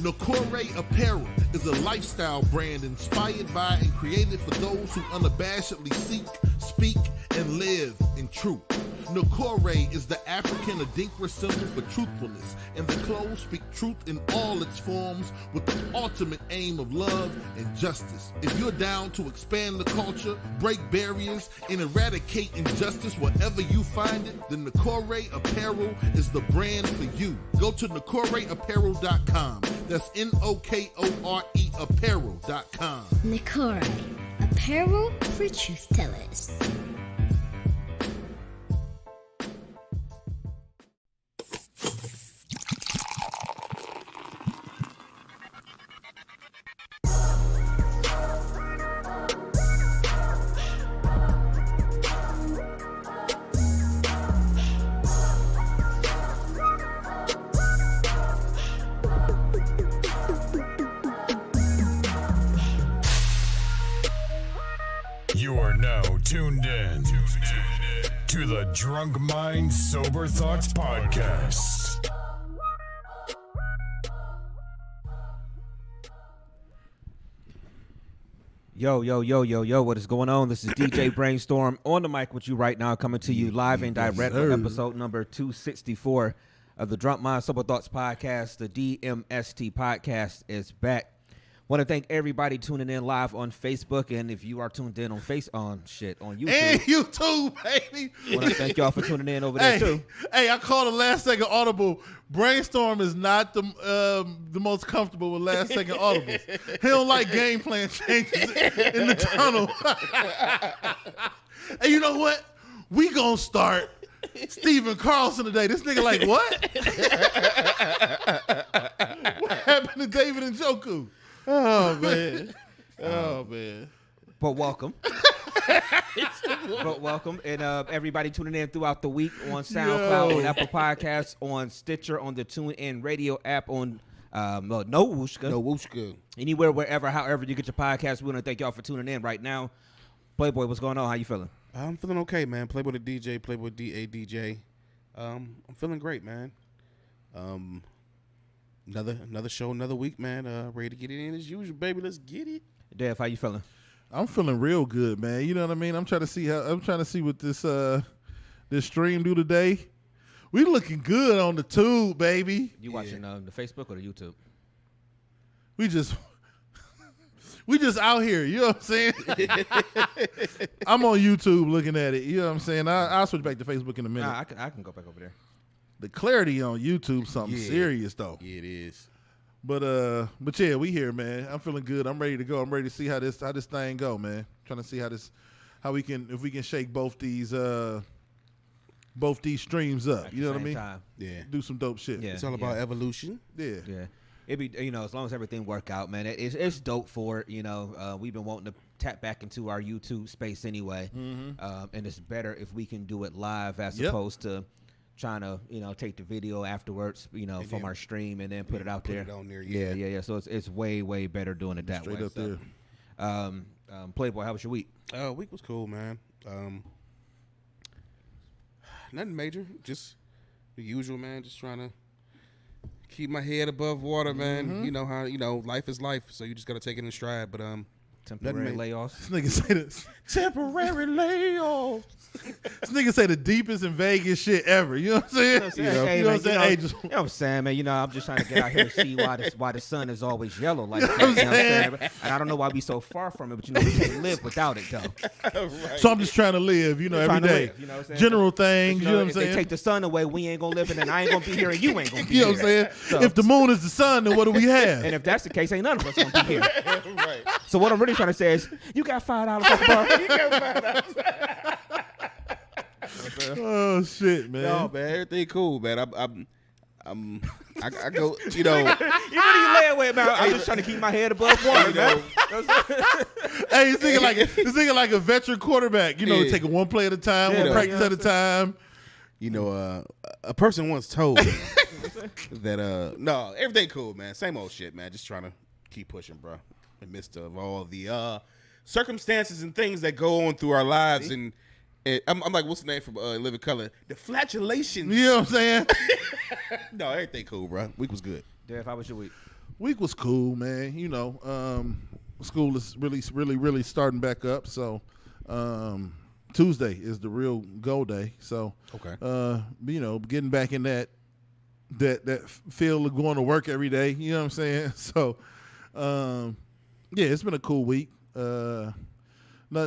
Nakore Apparel is a lifestyle brand inspired by and created for those who unabashedly seek, speak, and live in truth. Nakore is the African Adinkra symbol for truthfulness, and the clothes speak truth in all its forms with the ultimate aim of love and justice. If you're down to expand the culture, break barriers, and eradicate injustice wherever you find it, then Nakore Apparel is the brand for you. Go to NakoreApparel.com. That's Nokore Apparel.com. Nakore, apparel for truth tellers. You are now tuned in to the Drunk Mind Sober Thoughts Podcast. Yo, what is going on? This is DJ Brainstorm on the mic with you right now, coming to you live and direct on episode number 264 of the Drunk Mind Sober Thoughts Podcast. The DMST Podcast is back. Want to thank everybody tuning in live on Facebook, and if you are tuned in on YouTube. And YouTube, baby. Want to thank y'all for tuning in over there too. Hey, I called a last second audible. Brainstorm is not the most comfortable with last second audibles. He don't like game plan changes in the tunnel. And you know what? We gonna start Stephen Carlson today. This nigga like, what? What happened to David and Njoku? Oh man. But welcome. And everybody tuning in throughout the week on SoundCloud, on Apple Podcasts, on Stitcher, on the TuneIn Radio app, on No Wooshka. Anywhere, wherever, however you get your podcast. We want to thank y'all for tuning in right now. Playboy, what's going on? How you feeling? I'm feeling okay, man. Playboy the DJ, Playboy D-A-DJ. I'm feeling great, man. Another show, another week, man. Ready to get it in as usual, baby. Let's get it. Dev, how you feeling? I'm feeling real good, man. You know what I mean? I'm trying to see what this stream do today. We looking good on the tube, baby. You watching the Facebook or the YouTube? We just out here. You know what I'm saying? I'm on YouTube looking at it. You know what I'm saying? I'll switch back to Facebook in a minute. Nah, I can go back over there. The clarity on YouTube, something serious though. Yeah, it is. But yeah, we here, man. I'm feeling good. I'm ready to go. I'm ready to see how this thing go, man. Trying to see if we can shake both these streams up. At you know what I mean? Yeah. Do some dope shit. Yeah. It's all about evolution. Yeah. Yeah. It be, as long as everything work out, man, it's dope for it. We've been wanting to tap back into our YouTube space anyway. Mm-hmm. And it's better if we can do it live as opposed to trying to, take the video afterwards, from our stream and then put it out there. Put it on there, yeah. So it's way, way better doing it that Straight way. up there. Playboy, how was your week? Week was cool, man. Nothing major, just the usual, man. Just trying to keep my head above water, man. Mm-hmm. You know how life is life, so you just gotta take it in stride. But Temporary layoffs. This nigga say this. temporary layoffs. This nigga say the deepest and vaguest shit ever. You know what I'm saying? You know You know what I'm saying? Hey, you know what I'm saying, man? I'm just trying to get out here and see why the sun is always yellow like that. You know what I'm saying? And I don't know why we so far from it, but we can't live without it though. Right. So I'm just trying to live, every day. Live, you know what I'm saying? General things, you know what I'm if saying? they take the sun away, we ain't gonna live, and then I ain't gonna be here, and you ain't gonna be You here. know what I'm saying? So, If the moon is the sun, then what do we have? and if that's the case, ain't none of us gonna be here. Right. So what I'm really trying to say is, you got $5 for the bar. You got $5. Oh shit, man. No, man, everything cool, man. I go, You really lay away, man. I'm just trying to keep my head above water, man. Hey, he's thinking like a veteran quarterback. Yeah. Taking one play at a time, one practice at a time. A person once told me that no, everything cool, man. Same old shit, man. Just trying to keep pushing, bro. In the midst of all the circumstances and things that go on through our lives, and I'm like, what's the name from Living Color? The flatulations. You know what I'm saying? No, everything cool, bro. Week was good. Dev, how was your week? Week was cool, man. School is really starting back up. So Tuesday is the real go day. So Okay. getting back in that feel of going to work every day. You know what I'm saying? So it's been a cool week. Nothing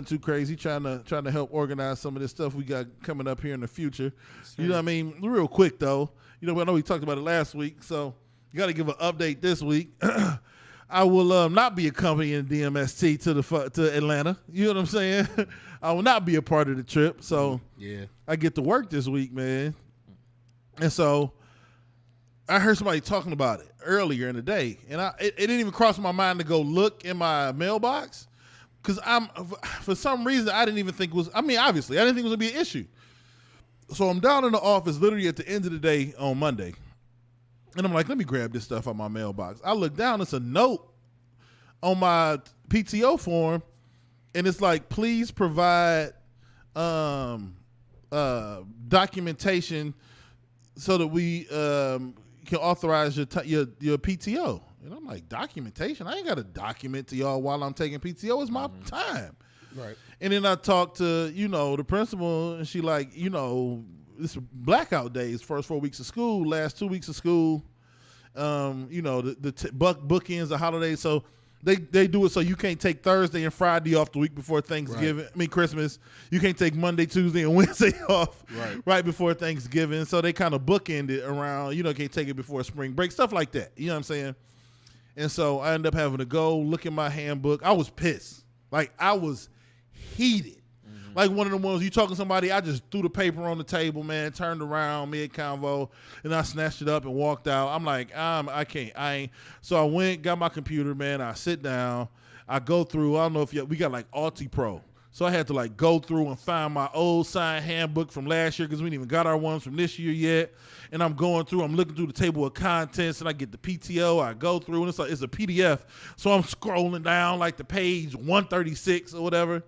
too crazy. Trying to help organize some of this stuff we got coming up here in the future. You know what I mean? Real quick though. I know we talked about it last week, so you got to give an update this week. I will not be accompanying DMST to Atlanta. You know what I'm saying? I will not be a part of the trip. So I get to work this week, man. And so I heard somebody talking about it earlier in the day, and it didn't even cross my mind to go look in my mailbox because for some reason I didn't even think it was. I mean, obviously I didn't think it was gonna be an issue. So I'm down in the office literally at the end of the day on Monday. And I'm like, let me grab this stuff out my mailbox. I look down, it's a note on my PTO form, and it's like, please provide documentation so that we can authorize your PTO. And I'm like, documentation? I ain't got to document to y'all while I'm taking PTO. It's my time. Right. And then I talked to, the principal, and she like, this blackout days, first 4 weeks of school, last 2 weeks of school, bookends, the holidays. So they do it so you can't take Thursday and Friday off the week before Thanksgiving. Right. Christmas. You can't take Monday, Tuesday, and Wednesday off right before Thanksgiving. So they kind of bookend it around, can't take it before spring break, stuff like that. You know what I'm saying? And so I ended up having to go look in my handbook. I was pissed. Like, I was heated. Like one of the ones you talking to somebody, I just threw the paper on the table, man, turned around mid-convo, and I snatched it up and walked out. I'm like, I ain't. So I went, got my computer, man. I sit down. I go through, I don't know if we got like Alti-Pro. So I had to like go through and find my old signed handbook from last year because we didn't even got our ones from this year yet. And I'm going through, I'm looking through the table of contents, and I get the PTO. I go through, and it's a PDF. So I'm scrolling down like the page 136 or whatever.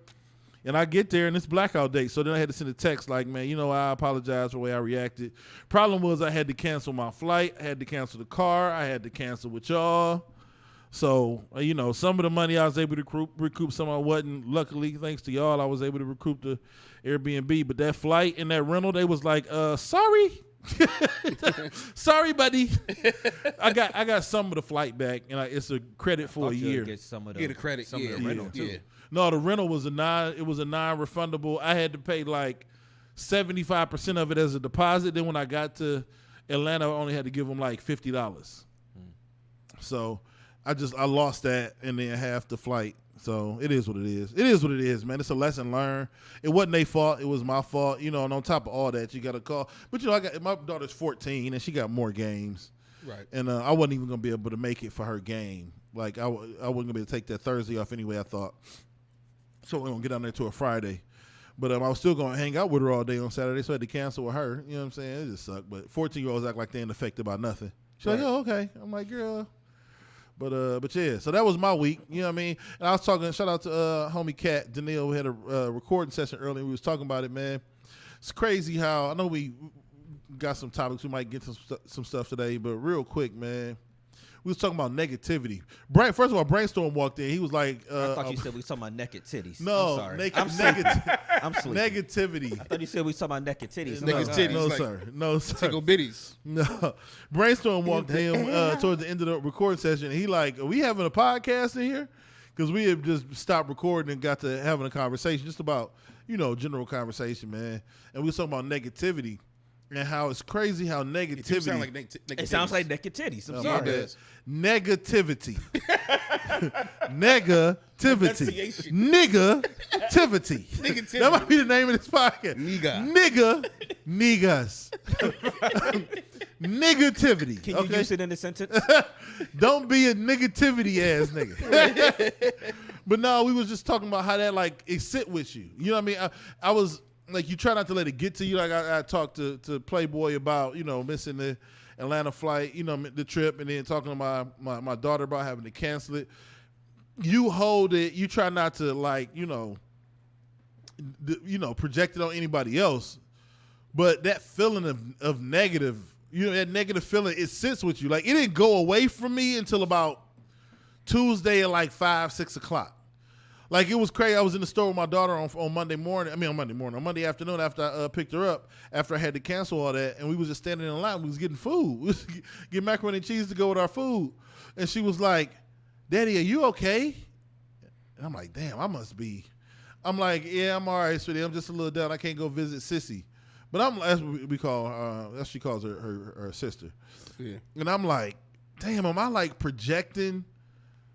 And I get there, and it's blackout day. So then I had to send a text like, man, I apologize for the way I reacted. Problem was I had to cancel my flight. I had to cancel the car. I had to cancel with y'all. So, some of the money I was able to recoup, some I wasn't. Luckily, thanks to y'all, I was able to recoup the Airbnb. But that flight and that rental, they was like, sorry. Sorry, buddy. I got some of the flight back, and it's a credit for a year. Get the credit. Some of the rental too. Yeah. No, the rental was a non-refundable. I had to pay like 75% of it as a deposit. Then when I got to Atlanta, I only had to give them like $50. So I lost that and then half the flight. So it is what it is. It is what it is, man. It's a lesson learned. It wasn't their fault. It was my fault. And on top of all that, you got to call. But my daughter's 14 and she got more games. Right. And I wasn't even going to be able to make it for her game. Like I wasn't going to be able to take that Thursday off anyway, I thought. So we're going to get down there to a Friday. But I was still going to hang out with her all day on Saturday, so I had to cancel with her. You know what I'm saying? It just sucked. But 14-year-olds act like they ain't affected by nothing. She's like, oh, okay. I'm like, girl. But yeah, so that was my week. You know what I mean? And I was talking, shout out to homie Cat, Daniil. We had a recording session earlier. We was talking about it, man. It's crazy how, I know we got some topics. We might get to some stuff today, but real quick, man. We was talking about negativity. First of all, Brainstorm walked in. He was like, I thought you said we was talking about naked titties. No, I'm sorry. I'm sleeping. Negativity. I thought you said we was talking about naked titties. Naked titties. No, like, sir. No, sir. Tickle bitties. No. Brainstorm walked in towards the end of the recording session. And he like, are we having a podcast in here? Because we had just stopped recording and got to having a conversation just about, general conversation, man. And we was talking about negativity. And how it's crazy how negativity. It sound like naked It sounds like naked titties. I'm sorry. It does. Negativity. Negativity. Negativity. That might be the name of this podcast. Niggas. Negativity. Can you use it in a sentence? Don't be a negativity ass nigga. But no, we was just talking about how that it sit with you. You know what I mean? I was. Like, you try not to let it get to you. Like, I talked to Playboy about, missing the Atlanta flight, the trip, and then talking to my daughter about having to cancel it. You hold it. You try not to, project it on anybody else. But that feeling of negative that negative feeling, it sits with you. Like, it didn't go away from me until about Tuesday at like 5, 6 o'clock. Like, it was crazy. I was in the store with my daughter on Monday morning. On Monday afternoon after I picked her up, after I had to cancel all that, and we was just standing in line. We was getting food. We was getting macaroni and cheese to go with our food. And she was like, Daddy, are you okay? And I'm like, damn, I must be. I'm like, yeah, I'm all right, sweetie. I'm just a little down. I can't go visit Sissy. But that's what we call that's she calls her sister. Yeah. And I'm like, damn, am I like projecting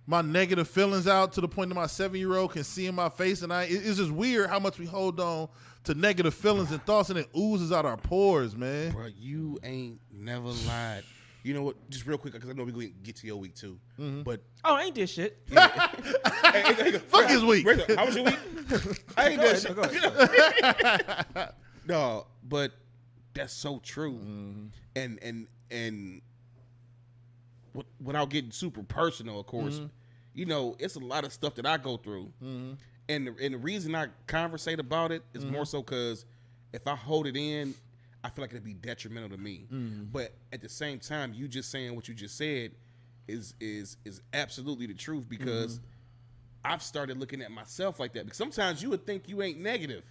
my negative feelings out to the point that my 7-year-old can see in my face? And it's just weird how much we hold on to negative feelings and thoughts, and it oozes out our pores, man. Bro, you ain't never lied. You know what? Just real quick, because I know we're going to get to your week too. But I ain't did shit. Fuck his week. How was your week? I ain't done shit. Go ahead. No, but that's so true. And without getting super personal, of course, you know, it's a lot of stuff that I go through. And the reason I conversate about it is more so because if I hold it in, I feel like it'd be detrimental to me. But at the same time, you just saying what you just said is absolutely the truth, because I've started looking at myself like that. Because sometimes you would think you ain't negative,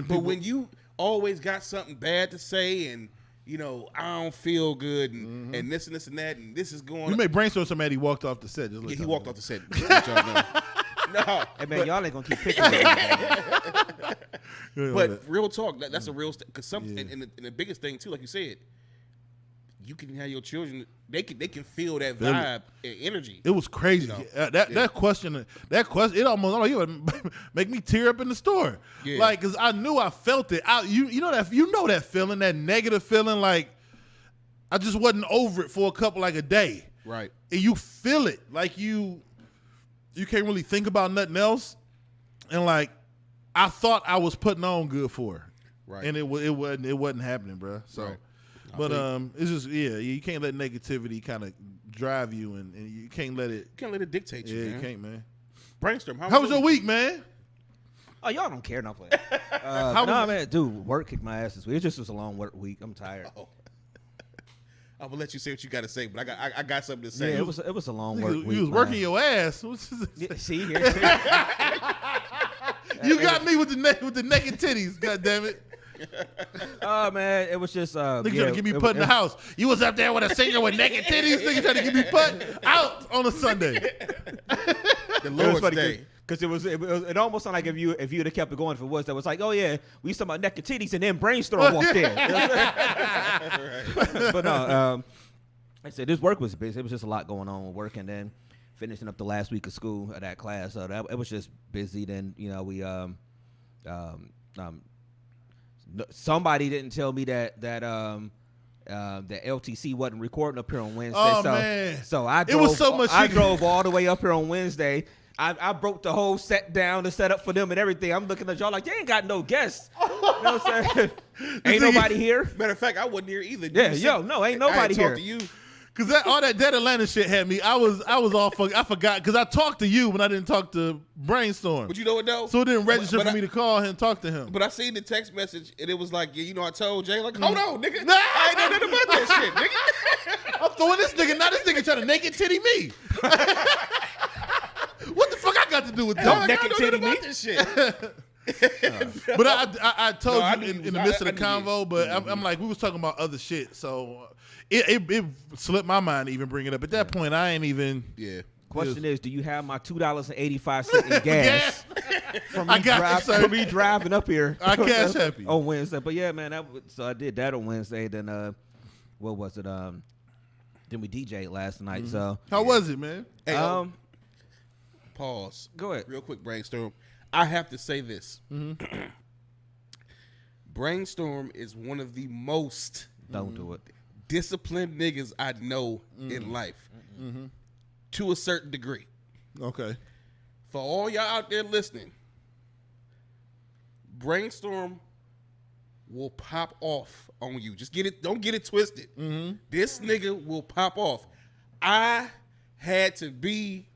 but when you always got something bad to say, and you know, I don't feel good, and this and this and that, and this is going. You may brainstorm somebody. He walked off the set. Yeah, he walked off the set. No, Hey man, y'all ain't gonna keep picking me. But real talk, that's a real because and the biggest thing too, like you said, you can have your children. They can feel that vibe and energy. It was crazy. You know? That question, it almost it would make me tear up in the store. Yeah. Like, cause I knew I felt it. You know that feeling, that negative feeling. Like, I just wasn't over it for a day. Right. And you feel it. Like you can't really think about nothing else. And like, I thought I was putting on good for her. Right. And it wasn't happening, bro. So. Right. But it's just you can't let negativity kind of drive you, and you can't let it. You can't let it dictate you. Yeah, man. you can't, man. Brainstorm. How was your week, man? Oh, y'all don't care enough. How was it? Man, dude, work kicked my ass this week. It just was a long work week. I'm tired. I'm gonna let you say what you got to say, but I got something to say. Yeah, it was a long work week. You was working your ass. Yeah, see here. You got me with the naked titties. God damn it. Oh man, it was just Nigga trying to get me put in the house. You was up there with a singer with naked titties. Nigga trying to get me put out on a Sunday. The Lord's Day. Because it almost sounded like if you'd have kept it going, if it was that was like, oh yeah, we used to talk about naked titties, and then Brainstorm walked in. But no, like I said, this work was busy. It was just a lot going on with work, and then finishing up the last week of school at that class. So it was just busy. Then we somebody didn't tell me that LTC wasn't recording up here on Wednesday. Oh, man. So I drove, It was so much I shit. drove all the way up here on Wednesday. I broke the whole set down to set up for them and everything. I'm looking at y'all like, they ain't got no guests. You know what I'm saying? Ain't nobody here. Matter of fact, I wasn't here either. Yeah, ain't nobody here. To you. Cause all that Dead Atlanta shit had me. I was all I forgot because I talked to you when I didn't talk to Brainstorm. But you know what though? So it didn't register But for me to call him and talk to him. But I seen the text message and it was like, yeah, you know, I told Jay, like, hold on, nigga. I ain't know nothing about that shit, nigga. I'm throwing this nigga. Now this nigga trying to naked titty me. What the fuck I got to do with I that? ain't naked know nothing titty about this shit. But I told No, I you knew in the midst of the I knew you. convo, but I'm like, we was talking about other shit. So it slipped my mind to even bring it up. At that point, I ain't even. Yeah. Question is, do you have my $2.85 in gas from I got you, sir. for me driving up here? I cash happy. on Wednesday. But yeah, man, so I did that on Wednesday. Then what was it? Then we DJ'd last night. So How was it, man? Hey, pause. Go ahead. Real quick, Brainstorm. I have to say this. Brainstorm is one of the most don't do it. disciplined niggas I know in life. To a certain degree. Okay. For all y'all out there listening, Brainstorm will pop off on you. Just don't get it twisted. This nigga will pop off. I had to be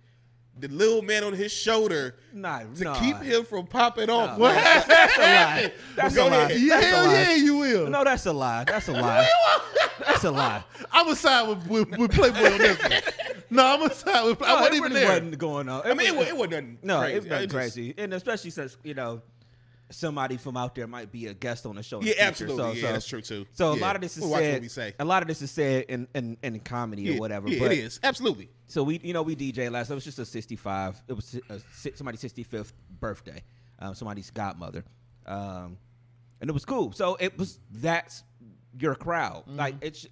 the little man on his shoulder to keep him from popping off. No, that's a lie. That's a lie. Yeah, That's a hell lie. yeah, you will. No, that's a lie. That's a lie. That's a lie. I'm gonna side with Playboy on this one. No, I'm gonna side with. I wasn't even there. Wasn't going on. I mean, it wasn't nothing No, crazy. it's nothing It just- crazy, and especially since somebody from out there might be a guest on the show. in Yeah, the future. absolutely. Yeah, that's true too. So a Yeah. lot of this is We'll watch said. what we say. A lot of this is said in comedy or whatever. Yeah, but it is absolutely. So we DJ last. It was just a 65. It was somebody's 65th birthday. Somebody's godmother, and it was cool. So that's your crowd. Like it's.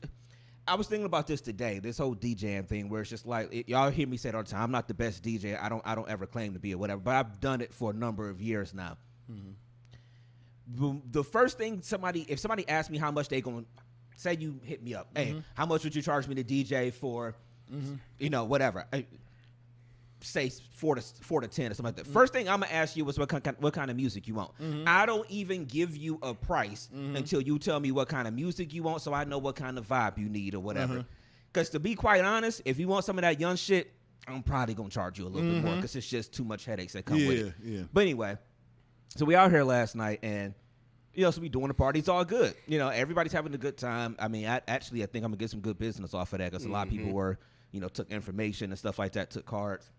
I was thinking about this today. This whole DJing thing, where it's just like y'all hear me say it all the time. I'm not the best DJ. I don't ever claim to be or whatever. But I've done it for a number of years now. The first thing if somebody asks me how much they gonna say, you hit me up. Hey, how much would you charge me to DJ for? Whatever. Say 4 to 10 or something like that. First thing I'm gonna ask you is what kind of music you want. I don't even give you a price until you tell me what kind of music you want, so I know what kind of vibe you need or whatever. Because to be quite honest, if you want some of that young shit, I'm probably gonna charge you a little bit more because it's just too much headaches that come with it. Yeah. But anyway, so we out here last night and. So we doing the party. It's all good. Everybody's having a good time. I mean, I think I'm gonna get some good business off of that because a lot of people were, took information and stuff like that, took cards.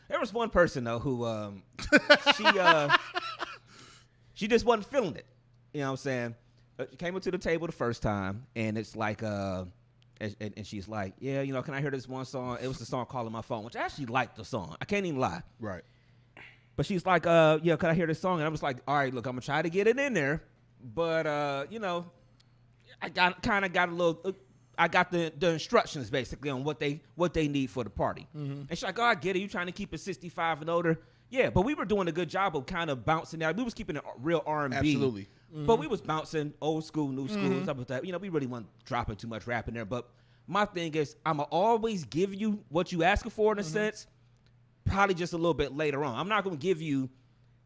There was one person though who, she just wasn't feeling it. You know what I'm saying? She came up to the table the first time, and it's like, and she's like, yeah, can I hear this one song? It was the song "Calling My Phone," which I actually liked the song. I can't even lie. Right. But she's like, yeah, can I hear this song? And I was like, all right, look, I'm going to try to get it in there. But, I got a little, I got the instructions basically on what they need for the party. And she's like, oh, I get it. You trying to keep it 65 and older. Yeah, but we were doing a good job of kind of bouncing out. We was keeping it real R&B. Absolutely. But we was bouncing old school, new school, stuff like that. We really weren't dropping too much rap in there. But my thing is, I'm going to always give you what you asking for in a sense. Probably just a little bit later on. I'm not gonna give you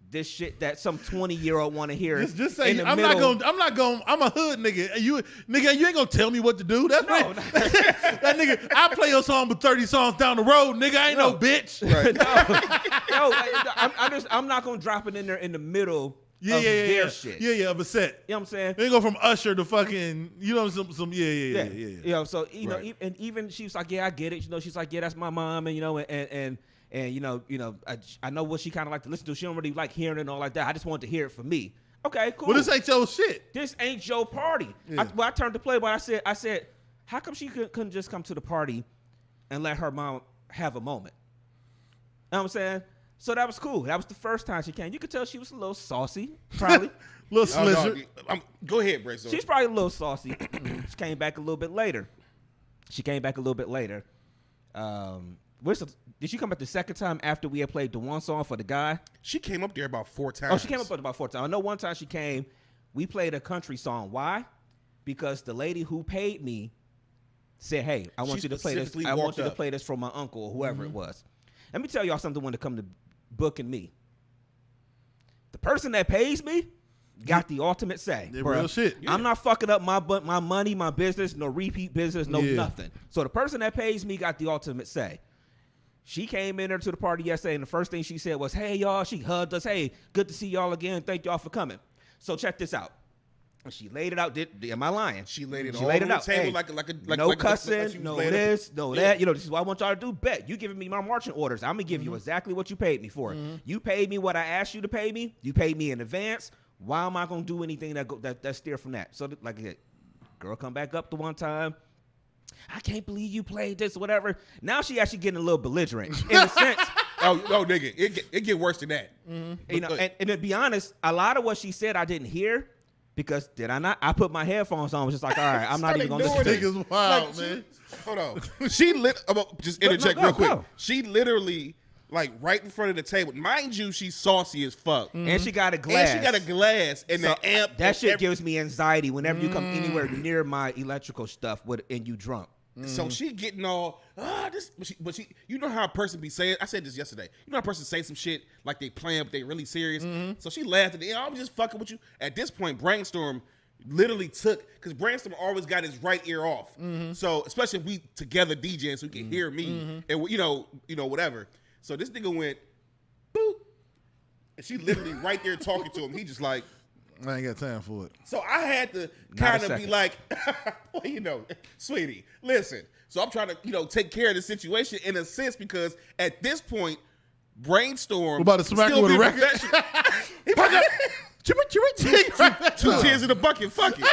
this shit that some 20-year-old want to hear. Just say in the I'm middle. not going. I'm a hood nigga. You ain't gonna tell me what to do. That's right. That nigga. I play your song with 30 songs down the road, nigga. I ain't no bitch. Right. I'm not gonna drop it in there in the middle. Their shit. Yeah, of a set. You know what I'm saying? They go from Usher to fucking, some yeah. So and even she was like, yeah, I get it. She's like, yeah, that's my mom, and I know what she kind of like to listen to. She don't really like hearing it and all like that. I just wanted to hear it for me. Okay, cool. Well, this ain't your shit. This ain't your party. Yeah. I turned to Playboy. I said, how come she couldn't just come to the party and let her mom have a moment? You know what I'm saying? So that was cool. That was the first time she came. You could tell she was a little saucy, probably. Little slizzard. Go ahead, Bray. She's probably a little saucy. She came back a little bit later. Did she come back the second time after we had played the one song for the guy? She came up there about 4 times. Oh, she came up about 4 times. I know one time she came, we played a country song. Why? Because the lady who paid me said, hey, I want you to play this. I want you to play this for my uncle or whoever it was. Let me tell y'all something when it comes to booking me. The person that pays me got the ultimate say. Real shit. Yeah. I'm not fucking up my money, my business, no repeat business, no nothing. So the person that pays me got the ultimate say. She came in there to the party yesterday, and the first thing she said was, hey, y'all. She hugged us. Hey, good to see y'all again. Thank y'all for coming. So check this out. And she laid it out. Am I lying? She laid it all on the table hey, like no cussing, like no this, no that. This is what I want y'all to do. Bet. You giving me my marching orders. I'm going to give you exactly what you paid me for. You paid me what I asked you to pay me. You paid me in advance. Why am I going to do anything that steer from that? So like I said, girl come back up the one time. I can't believe you played this, whatever. Now she actually getting a little belligerent in a sense. Oh, nigga, it get worse than that. And to be honest, a lot of what she said I didn't hear because did I not? I put my headphones on. I was just like, all right, I'm not even gonna listen to This nigga's wild, man. Hold on. She just interject real quick. Go. She literally right in front of the table. Mind you, she's saucy as fuck. And she got a glass. And the amp. That shit gives me anxiety whenever you come anywhere near my electrical stuff and you drunk. So she getting all this, but she, you know how a person be saying. I said this yesterday. You know how a person say some shit like they playing, but they really serious. So she laughed at it. I'm just fucking with you. At this point, Brainstorm literally took, because Brainstorm always got his right ear off. So especially if we together DJing, so he can hear me and you know whatever. So this nigga went boop, and she literally right there talking to him. He just like, I ain't got time for it. so I had to kind of be like, well, sweetie, listen. So I'm trying to, take care of the situation in a sense, because at this point, Brainstorm We're about to smack her with a record. Two tears in the bucket, fuck it.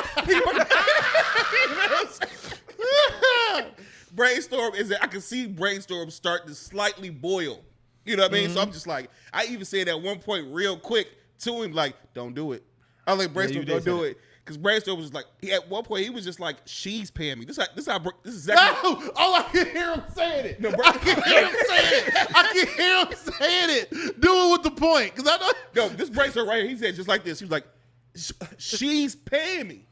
Brainstorm I can see Brainstorm start to slightly boil. You know what I mean? So I'm just like, I even said at one point real quick to him, like, don't do it. I was like, Brainstorm, don't do it. Because Brainstorm was like, at one point he was just like, she's paying me. This is exactly. No! Oh, I can hear him saying it. I can hear him saying it. I can hear him saying it. Do it with the point. Because I know. No, this Brainstorm right here, he said just like this. He was like, she's paying me.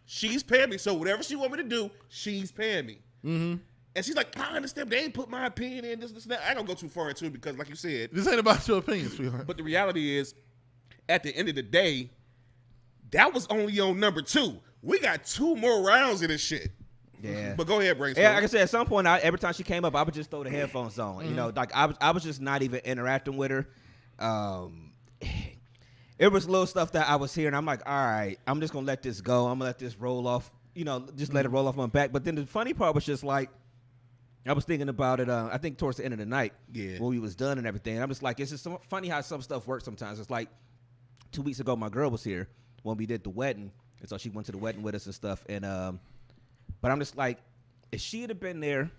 She's paying me. So whatever she want me to do, she's paying me. Mm-hmm. And she's like, I understand, but they ain't put my opinion in, this, and that. I don't go too far into it because, like you said. This ain't about your opinion, sweetheart. But the reality is, at the end of the day, that was only on number 2. We got 2 more rounds of this shit. Yeah. But go ahead, Brainstorm. Yeah, like I said, at some point, every time she came up, I would just throw the headphones on. Like I was just not even interacting with her. It was little stuff that I was hearing. I'm like, all right, I'm just gonna let this go. I'm gonna let this roll off. Just let it roll off my back. But then the funny part was just like, I was thinking about it. I think towards the end of the night, when we was done and everything. And I'm just like, it's just so funny how some stuff works sometimes. It's like 2 weeks ago, my girl was here when we did the wedding, and so she went to the wedding with us and stuff. And but I'm just like, if she had been there,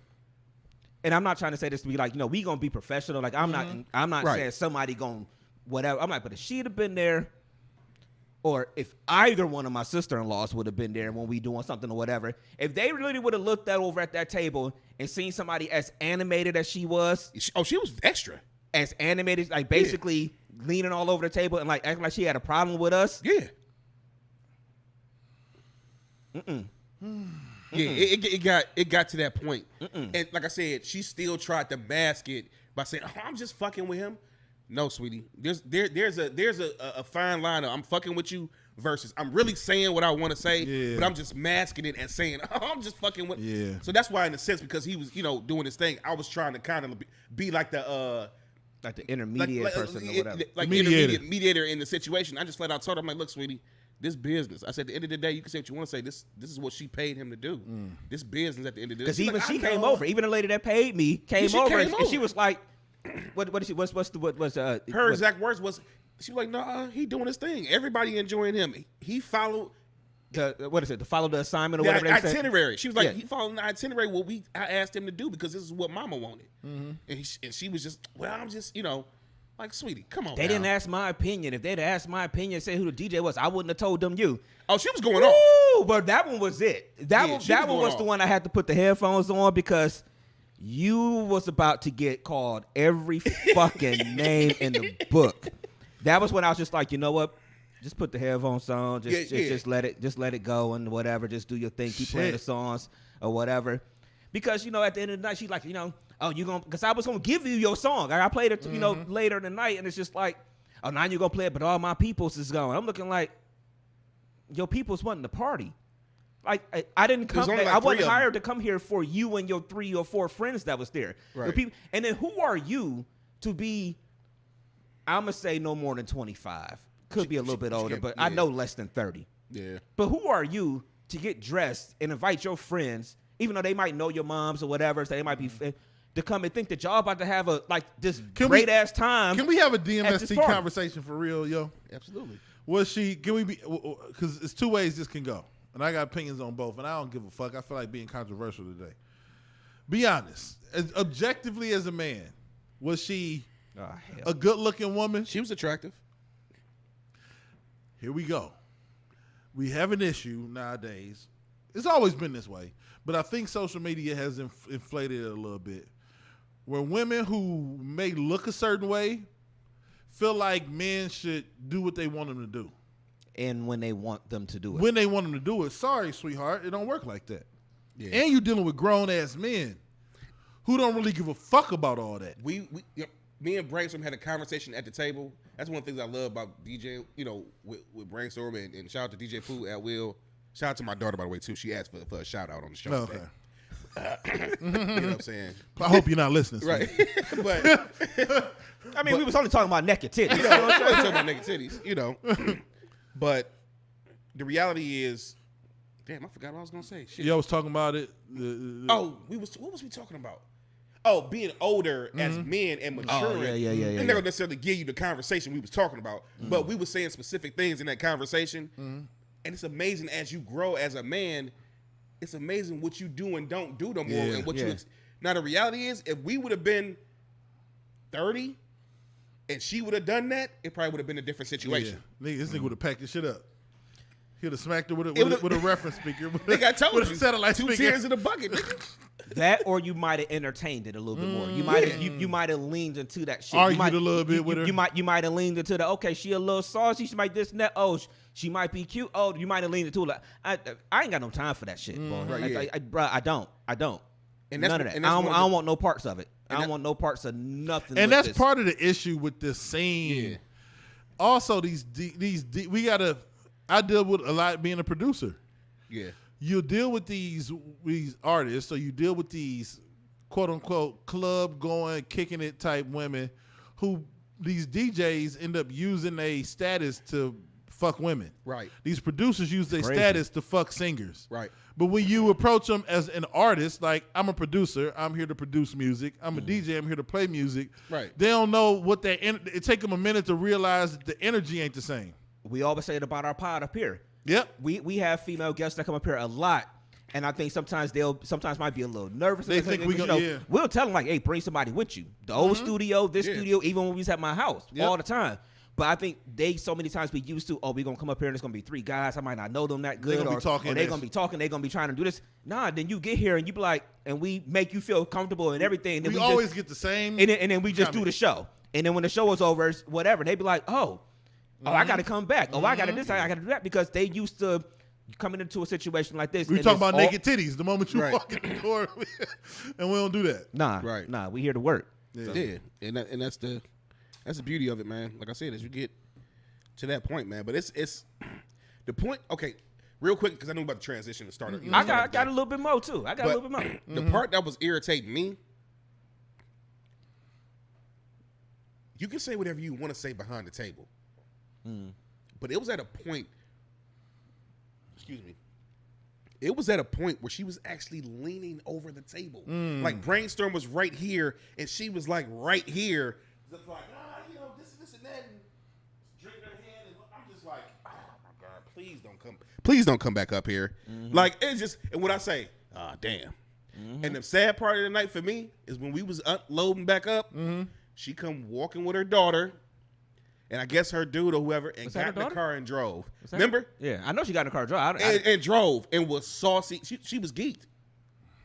and I'm not trying to say this to be like, we gonna be professional. Like I'm not saying somebody gonna whatever. I'm like, but if she had been there, or if either one of my sister-in-laws would have been there when we doing something or whatever, if they really would have looked that over at that table and seen somebody as animated as she was. Oh, she was extra. As animated, like basically leaning all over the table and like acting like she had a problem with us. Yeah. Yeah, it got to that point. And like I said, she still tried to mask it by saying, "Oh, I'm just fucking with him." No, sweetie. There's a fine line of I'm fucking with you versus I'm really saying what I want to say, but I'm just masking it and saying, "Oh, I'm just fucking with." Yeah. So that's why, in a sense, because he was doing his thing, I was trying to kind of be like the intermediate person or whatever, like mediator in the situation. I just flat out told him, I'm like, look, sweetie, this business. I said, at the end of the day, you can say what you want to say. This is what she paid him to do. This business at the end of the day. Because even she came over. Even the lady that paid me came over, and she was like, "What is she? What's her exact words was? She was like, nah, he doing his thing. Everybody enjoying him. He followed to follow the assignment or whatever. The itinerary. She was like, he followed the itinerary. What I asked him to do because this is what Mama wanted. And she was just, well, I'm just, like, sweetie, come on. They didn't ask my opinion. If they'd asked my opinion and say who the DJ was, I wouldn't have told them you. Oh, she was going off. But that one was it. That one was the one I had to put the headphones on because you was about to get called every fucking name in the book. That was when I was just like, you know what? Just put the headphones on. Just let it go and whatever. Just do your thing. Keep playing the songs or whatever. Because, at the end of the night, she's like, oh, you gonna? Because I was gonna give you your song. I played it, later in the night, and it's just like, oh, now you gonna play it, but all my peoples is going. I'm looking like, your peoples wasn't the party. Like I didn't come. I wasn't hired to come here for you and your 3 or 4 friends that was there. Right. And then who are you to be? I'm gonna say no more than 25. Could be a little bit older, but I know less than 30. Yeah. But who are you to get dressed and invite your friends, even though they might know your moms or whatever, so they might be to come and think that y'all about to have this great ass time. Can we have a DMST conversation for real, yo? Absolutely. Can we be? Because it's 2 ways this can go, and I got opinions on both, and I don't give a fuck. I feel like being controversial today. Be honest, objectively as a man, was she a good-looking woman? She was attractive. Here we go. We have an issue nowadays. It's always been this way, but I think social media has inflated it a little bit. Where women who may look a certain way feel like men should do what they want them to do. And when they want them to do it. When they want them to do it. Sorry, sweetheart. It don't work like that. Yeah. And you're dealing with grown-ass men who don't really give a fuck about all that. me and Brainstorm had a conversation at the table. That's one of the things I love about DJ, you know, with Brainstorm and shout out to DJ Pooh at Will. Shout out to my daughter, by the way, too. She asked for a shout out on the show. Okay. You know what I'm saying? I hope you're not listening. Right. But I mean, we was only talking about naked titties. you know, I'm talking about naked titties, you know. But the reality is, damn, I forgot what I was gonna say. Shit. Yo, I was talking about it. Oh, what was we talking about? Oh, being older as men and maturing. yeah. They're not gonna necessarily give you the conversation we was talking about, but we were saying specific things in that conversation. And it's amazing as you grow as a man. It's amazing what you do and don't do no more, and what you. Now the reality is, if we would have been 30, and she would have done that, it probably would have been a different situation. Nigga, this nigga would have packed this shit up. He'd have smacked her with a reference speaker. Nigga, I told with you, a satellite 2 speaker. tears in the bucket. Nigga. That, or you might have entertained it a little bit more. You might have you might have leaned into that shit. Argued you might, a little bit with her. You might have leaned into the, okay, she a little saucy. She might this and that. Oh, she might be cute. Oh, you might have leaned into it. Like, I ain't got no time for that shit, bro. Right, yeah. Bro, I don't. And None of that. I don't want no parts of it. I don't want no parts of nothing. And with that's this. part of the issue with this scene. Yeah. Also, we gotta. I deal with a lot being a producer. Yeah. You deal with these artists, so you deal with these quote unquote club going, kicking it type women who these DJs end up using a status to fuck women. Right. These producers use their Crazy. status to fuck singers. Right. But when you approach them as an artist, like, I'm a producer, I'm here to produce music. I'm a DJ, I'm here to play music. Right. They don't know what it take them a minute to realize that the energy ain't the same. We always say it about our pod up here. Yep. We have female guests that come up here a lot, and I think sometimes might be a little nervous. They think we gonna- yeah. We'll tell them like, hey, bring somebody with you. The old studio, this studio, even when we was at my house, Yep. all the time. But I think they so many times be used to, we're gonna come up here and it's gonna be 3 guys. I might not know them that good, gonna be talking or they're this. gonna be talking. They're gonna be trying to do this. Nah, then you get here and you be like, and we make you feel comfortable and everything. And then We just- always get the same. and then we just do comment. the show. And then when the show is over, it's whatever. They be like, I got to come back. I got to this, I got to do that, because they used to coming into a situation like this. We and talk it's about all- naked titties the moment you Right. walk in the door, and we don't do that. Nah, we here to work. Yeah. And that's the beauty of it, man. Like I said, as you get to that point, man. But it's the point. Okay, real quick, because I knew about the transition to start. I got a little bit more too. I got a little bit more. The part that was irritating me, you can say whatever you want to say behind the table, but it was at a point. Excuse me. It was at a point where she was actually leaning over the table. Like Brainstorm was right here, and she was like right here, just like this and that, and drinking her hand, and I'm just like, oh my God, please don't come back up here. Like it's just, and what I say, damn. And the sad part of the night for me is when we was unloading back up, she come walking with her daughter, and I guess her dude or whoever, and Was that got her in the daughter? car and drove. Was that- Remember? Yeah, I know she got in the car. And drove and was saucy. She was geeked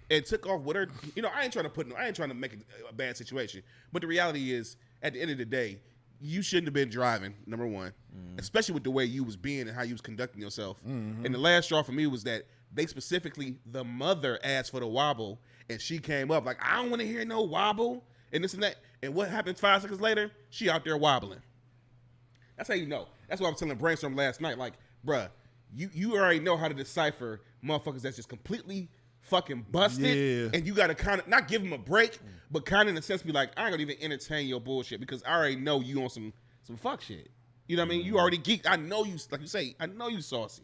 and took off with her. I ain't trying to make a bad situation, but the reality is, at the end of the day, you shouldn't have been driving. Number one, especially with the way you was being and how you was conducting yourself. And the last straw for me was that they specifically, the mother asked for the wobble, and she came up like, I don't want to hear no wobble and this and that. And what happened 5 seconds later? She out there wobbling. That's how you know. That's what I was telling Brainstorm last night. Like, bruh, you already know how to decipher motherfuckers that's just completely fucking busted. Yeah. And you got to kind of, not give them a break, but kind of in a sense be like, I ain't going to even entertain your bullshit because I already know you on some fuck shit. You know what I mean? You already geeked. I know you, like you say, I know you saucy.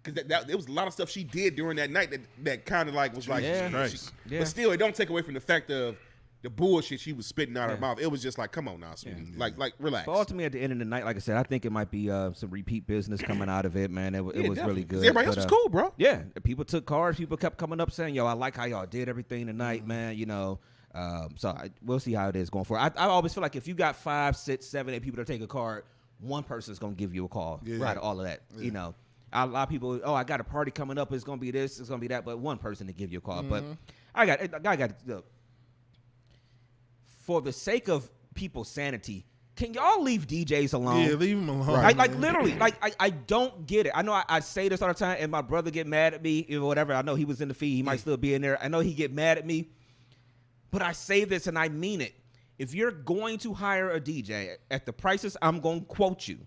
Because there was a lot of stuff she did during that night that kind of like was like, Yeah. Christ. Yeah. But still, it don't take away from the fact of the bullshit she was spitting out her mouth. It was just like, come on now, sweetie. Like relax. But ultimately, at the end of the night, like I said, I think it might be some repeat business coming out of it, man. It was definitely. really good. Everybody else But, was cool, bro. Yeah, people took cars. People kept coming up saying, "Yo, I like how y'all did everything tonight, man." We'll see how it is going forward. I always feel like if you got 5, 6, 7, 8 people that take a card, one person is gonna give you a call. Yeah. Right, all of that. Yeah. A lot of people, I got a party coming up. It's gonna be this. It's gonna be that. But one person to give you a call. But I got look. For the sake of people's sanity, can y'all leave DJs alone? Yeah, leave them alone. Like man. literally, I don't get it. I know I say this all the time, and my brother get mad at me or whatever. I know he was in the feed. He might still be in there. I know he get mad at me, but I say this and I mean it. if you're going to hire a DJ at the prices I'm going to quote you,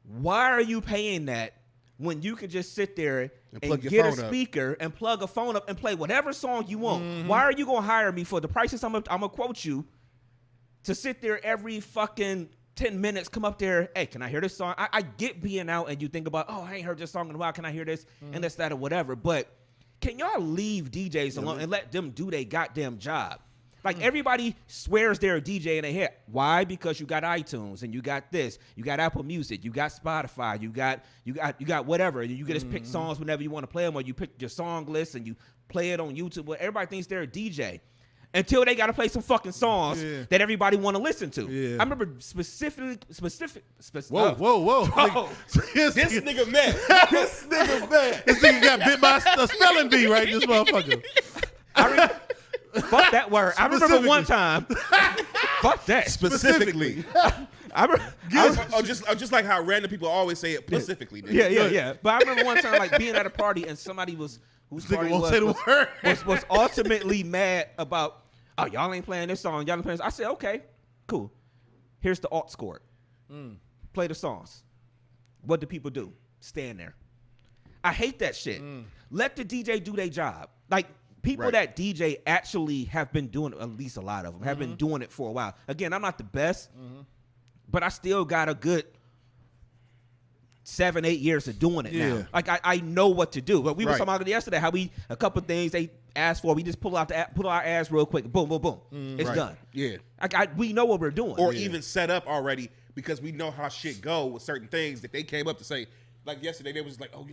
why are you paying that when you can just sit there and get a speaker and plug a phone up and play whatever song you want? Why are you going to hire me for the prices I'm going to quote you to sit there every fucking 10 minutes, come up there, hey, can I hear this song? I get being out and you think about, oh, I ain't heard this song in a while. Can I hear this? And this, that, or whatever. But can y'all leave DJs alone and let them do their goddamn job? Like, everybody swears they're a DJ in their head. Why? Because you got iTunes and you got this, you got Apple Music, you got Spotify, you got whatever. You can just pick songs whenever you want to play them, or you pick your song list and you play it on YouTube. Well, everybody thinks they're a DJ until they got to play some fucking songs that everybody want to listen to. I remember specific. Whoa. Bro, this nigga mad. This nigga mad. This nigga got bit by a spelling bee, right? This motherfucker. Fuck that word. I remember one time. Fuck that. Specifically. Just like how random people always say it specifically. Nigga. Yeah. But I remember one time, like, being at a party and somebody whose party was ultimately mad about, oh, y'all ain't playing this song. Y'all ain't playing this. I said, okay, cool. Here's the alt score. Play the songs. What do people do? Stand there. I hate that shit. Let the DJ do their job. Like, people that DJ actually have been doing, at least a lot of them, have been doing it for a while. Again, I'm not the best, but I still got a good 7-8 years of doing it now. Like, I know what to do. But we were talking about it yesterday, how a couple things they asked for, we just pull our ass real quick, boom, boom, boom. It's done. Yeah. We know what we're doing. Or even set up already, because we know how shit go with certain things that they came up to say. Like yesterday, they was like, oh,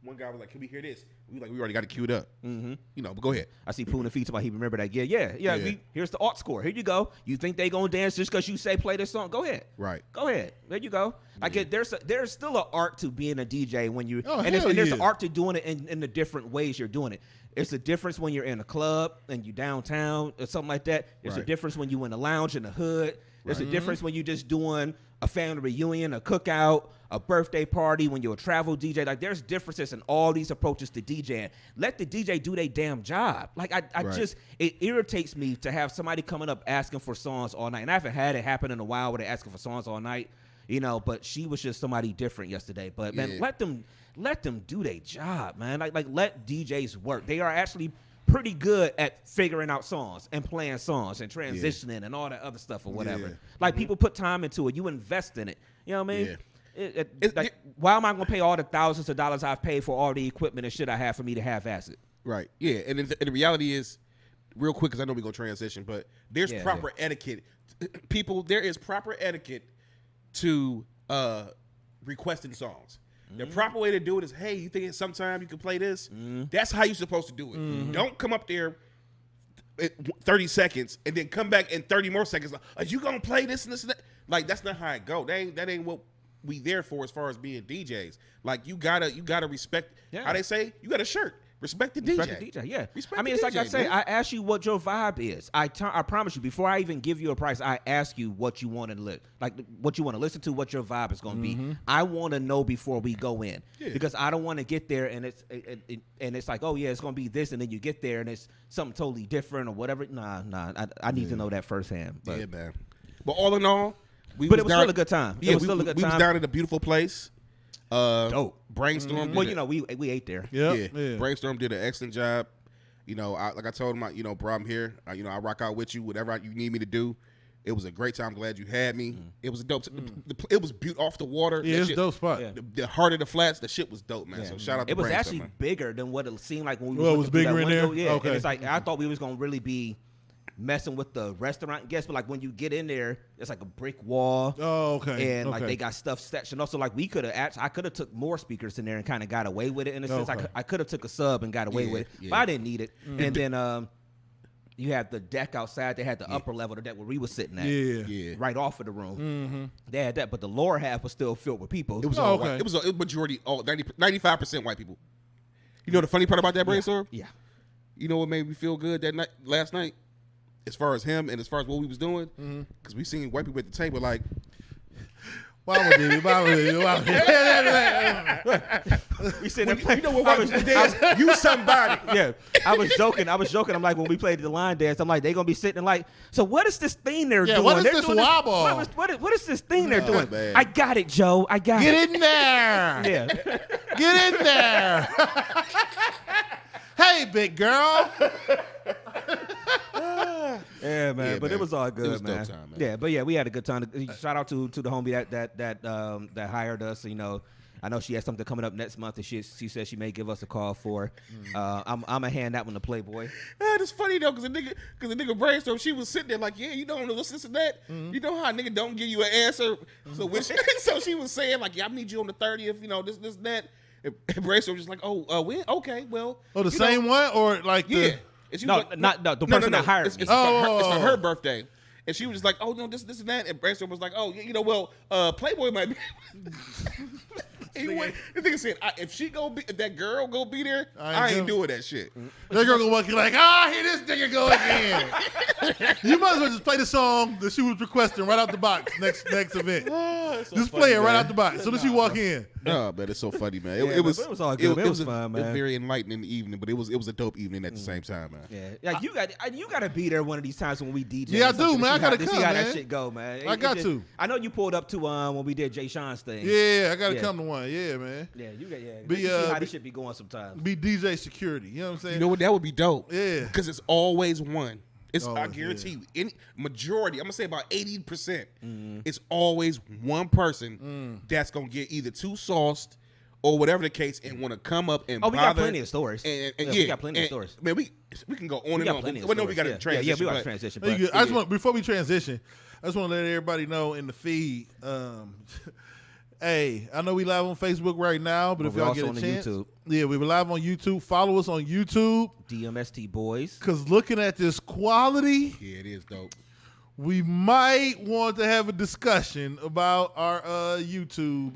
one guy was like, can we hear this? We already got it queued up. But go ahead. I see Poona Feet about he remember that. Yeah. Here's the alt score. Here you go. You think they gonna dance just because you say play this song? Go ahead. Right. Go ahead. There you go. Like, there's still an art to being a DJ when you there's an art to doing it in the different ways you're doing it. It's a difference when you're in a club and you downtown or something like that. There's a difference when you in a lounge in the hood. There's a difference when you're just doing a family reunion, a cookout, a birthday party, when you're a travel DJ. Like, there's differences in all these approaches to DJing. Let the DJ do their damn job. Like, it irritates me to have somebody coming up asking for songs all night. And I haven't had it happen in a while where they're asking for songs all night, but she was just somebody different yesterday. But, man, let them do their job, man. Like, let DJs work. They are actually pretty good at figuring out songs and playing songs and transitioning and all that other stuff or whatever. Like, people put time into it. You invest in it. You know what I mean? Why am I going to pay all the thousands of dollars I've paid for all the equipment and shit I have for me to half-ass it? Right. Yeah. And the reality is, real quick, because I know we're going to transition, but there's proper etiquette. People, there is proper etiquette to requesting songs. The proper way to do it is, hey, you think sometime you can play this? That's how you're supposed to do it. Don't come up there 30 seconds and then come back in 30 more seconds. Like, are you gonna play this and this and that? Like, that's not how it go. That ain't what we there for as far as being DJs. Like, you gotta respect. How they say, you got a shirt. Respect the DJ. Respect the DJ, yeah. It's like I say, I ask you what your vibe is. I promise you, before I even give you a price, I ask you what you want to what you want to listen to, what your vibe is going to be. I want to know before we go in, because I don't want to get there and it's like, oh yeah, it's going to be this, and then you get there and it's something totally different or whatever. Nah. I need to know that firsthand. But, yeah, man. But all in all, it was still a good time. Yeah, we was down at a beautiful place. Dope. Brainstorm. Well, we ate there. Yeah. Brainstorm did an excellent job. Like I told him, bro, I'm here. I rock out with you. Whatever you need me to do. It was a great time. Glad you had me. It was a dope. It was off the water. Yeah, it's a dope spot. Yeah. The heart of the flats. The shit was dope, man. So shout out to It was Brainstorm, actually man. bigger than what it seemed like when we. Well, it was bigger in there. Yeah. Okay. And it's like I thought we was gonna really be messing with the restaurant guests, but like when you get in there, it's like a brick wall. Oh, okay. And like they got stuff sectioned. Also, like I could have took more speakers in there and kind of got away with it in a sense. I could have took a sub and got away with it, but I didn't need it. And then you had the deck outside. They had the upper level, the deck where we were sitting at, right off of the room. They had that, but the lower half was still filled with people. It was all white. It was a majority, 95% white people. You know the funny part about that brainstorm? Yeah. You know what made me feel good last night? As far as him and as far as what we was doing, because we seen white people at the table like, Mama did it. We sitting there playing. You know what? You somebody. Yeah, I was joking. I'm like, when we played the line dance, I'm like, they gonna be sitting like, so what is this thing they're doing? what is They're this doing wobble? What is this thing they're doing? man. I got it, Joe. I got it. Get in there. Yeah. Get in there. Hey, big girl. Yeah, man. Yeah, But man. it was all It good, was dope man. time, man. Yeah, but yeah, we had a good time. Shout out to the homie that hired us. You know, I know she has something coming up next month, and she said she may give us a call for. I'm gonna hand that one to Playboy. It's funny though, cause the nigga brainstorm. She was sitting there like, yeah, you don't know this and that. You know how a nigga don't give you an answer. So so she was saying like, yeah, I need you on the 30th. You know this and that. And brainstorm just like, when? Okay, well. Oh, the same one or like Yeah. the. And she No, was like, not the person that hired me. It's for her birthday. And she was just like, oh, no, this and that. And Brainstorm was like, oh, Playboy might be. Anyway, the nigga said, if that girl go be there, I ain't doing that shit. That girl gonna walk in like, here this nigga go again. You might as well just play the song that she was requesting right out the box next event. Just play it right out the box. So that you walk in. No, man, it's so funny, man. Yeah, It was all good. It was fun, It man. was very enlightening evening, but it was a dope evening at the same time, man. Yeah, like you got to be there one of these times when we DJ. Yeah, I do, man. I gotta see come, how man. that shit go, man. I got to. I know you pulled up to when we did Jay Sean's thing. Yeah, I gotta Yeah. come to one. Yeah, man. Yeah, you got Be, see how be- this shit be going sometimes. Be DJ security. You know what I'm saying? You know what? That would be dope. Yeah. Because it's always one. I Always, guarantee you, any majority, I'm gonna say about 80%, it's always one person that's gonna get either too sauced or whatever the case and want to come up and Oh, we got bother. plenty of stories. And we got plenty of stories. Man, we can go on We and got on. plenty of But no, stories. we got to Yeah, transition. Yeah, we got to but- transition. There you But go. I just want before we transition, I just want to let everybody know in the feed. Hey, I know we live on Facebook right now, but if we're y'all also get a on the chance, YouTube. yeah, we're live on YouTube. Follow us on YouTube, DMST boys. because looking at this quality, Yeah, it is dope. we might want to have a discussion about our YouTube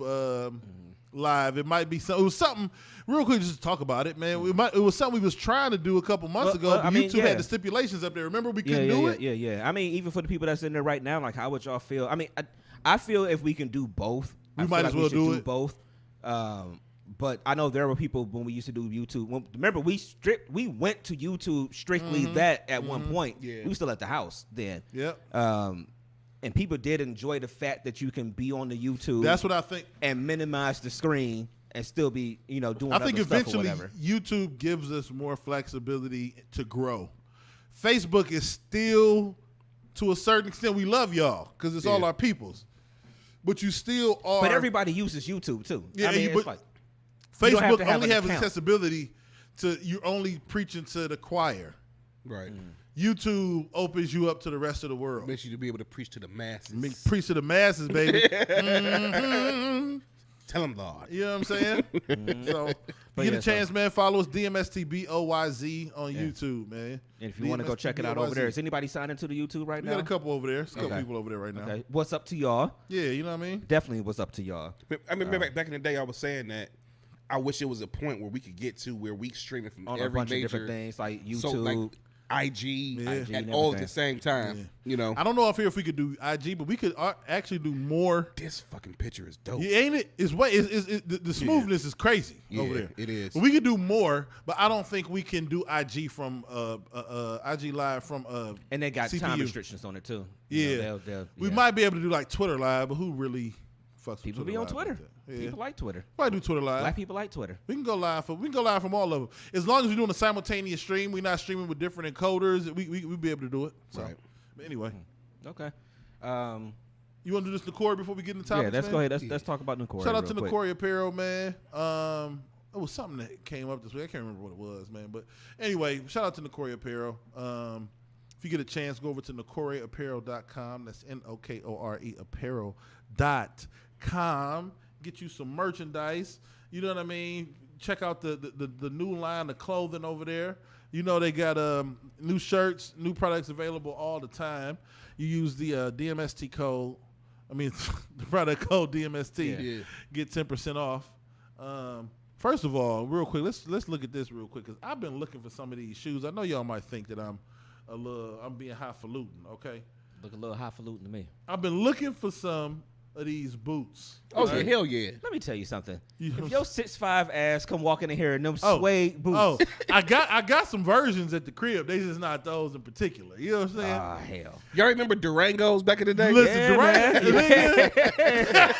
live. It might be something. It was something real quick. Just to talk about it, man. It was something we was trying to do a couple months ago. well, But I mean, YouTube yeah. had the stipulations up there. Remember, we couldn't do it. Yeah. I mean, even for the people that's in there right now, like, how would y'all feel? I mean, I feel if we can do both, We I might feel as like well should do it. both. But I know there were people when we used to do YouTube. Remember, we went to YouTube strictly that at one point. Yeah. We were still at the house then. Yep. And people did enjoy the fact that you can be on the YouTube. That's what I think. and minimize the screen and still be, doing I think other stuff or eventually whatever. YouTube gives us more flexibility to grow. Facebook is still, to a certain extent, we love y'all because it's all our peoples. But you still are. But everybody uses YouTube too. Yeah, I mean, it's but like you don't have Facebook to have only an have account. accessibility to, you're only preaching to the choir. Right. YouTube opens you up to the rest of the world. Makes you to be able to preach to the masses. Preach to the masses, baby. Mhm. Tell them, Lord. You know what I'm saying? So, if But you get yeah, a chance, man, follow us, DMSTBOYZ on YouTube, man. And if you want to go check it out over there, is anybody signed into the YouTube right We now? got a couple over there. There's a couple Okay. people over there right now. Okay. What's up to y'all? Yeah, you know what I mean? Definitely what's up to y'all. I mean, remember back in the day, I was saying that I wish it was a point where we could get to where we streaming from On every a bunch major of different things like YouTube. So like IG, Yeah. IG at and all at everything. the same time. You know, I don't know if we could do IG, but we could actually do more. this fucking picture is dope. Yeah, ain't it? The smoothness is crazy over there. it is. But we could do more, but I don't think we can do IG from IG live from and they got CPU. time restrictions on it too. Yeah, They'll we yeah. might be able to do like Twitter live, but who really fucks with People Twitter be on live Twitter. like that? Yeah. People like Twitter. Probably do Twitter live. Black people like Twitter. We can go live from all of them. As long as we're doing a simultaneous stream, we're not streaming with different encoders. We be able to do it. So, Right. But anyway, Okay. you want to do this Nacori before we get into topics? Yeah, let's man? go ahead. Let's talk about Nacori. Shout out to real quick. Nacori Apparel, man. It was something that came up this week. I can't remember what it was, man. But anyway, shout out to Nacori Apparel. If you get a chance, go over to NacoriApparel.com. That's NOKORE Apparel.com. Get you some merchandise. You know what I mean? Check out the new line of clothing over there. You know they got new shirts, new products available all the time. You use the DMST code. I mean, the product code DMST. Yeah. Get 10% off. First of all, real quick, let's look at this real quick because I've been looking for some of these shoes. I know y'all might think that I'm being highfalutin. Okay, Look a little highfalutin to me. I've been looking for some of these boots. Oh yeah, hell yeah. Let me tell you something. You- If your 6'5" ass come walking in here in them suede boots, Oh, I got some versions at the crib. They just not those in particular. You know what I'm saying? hell. Y'all remember Durangos back in the day? Listen, Yeah, Durant.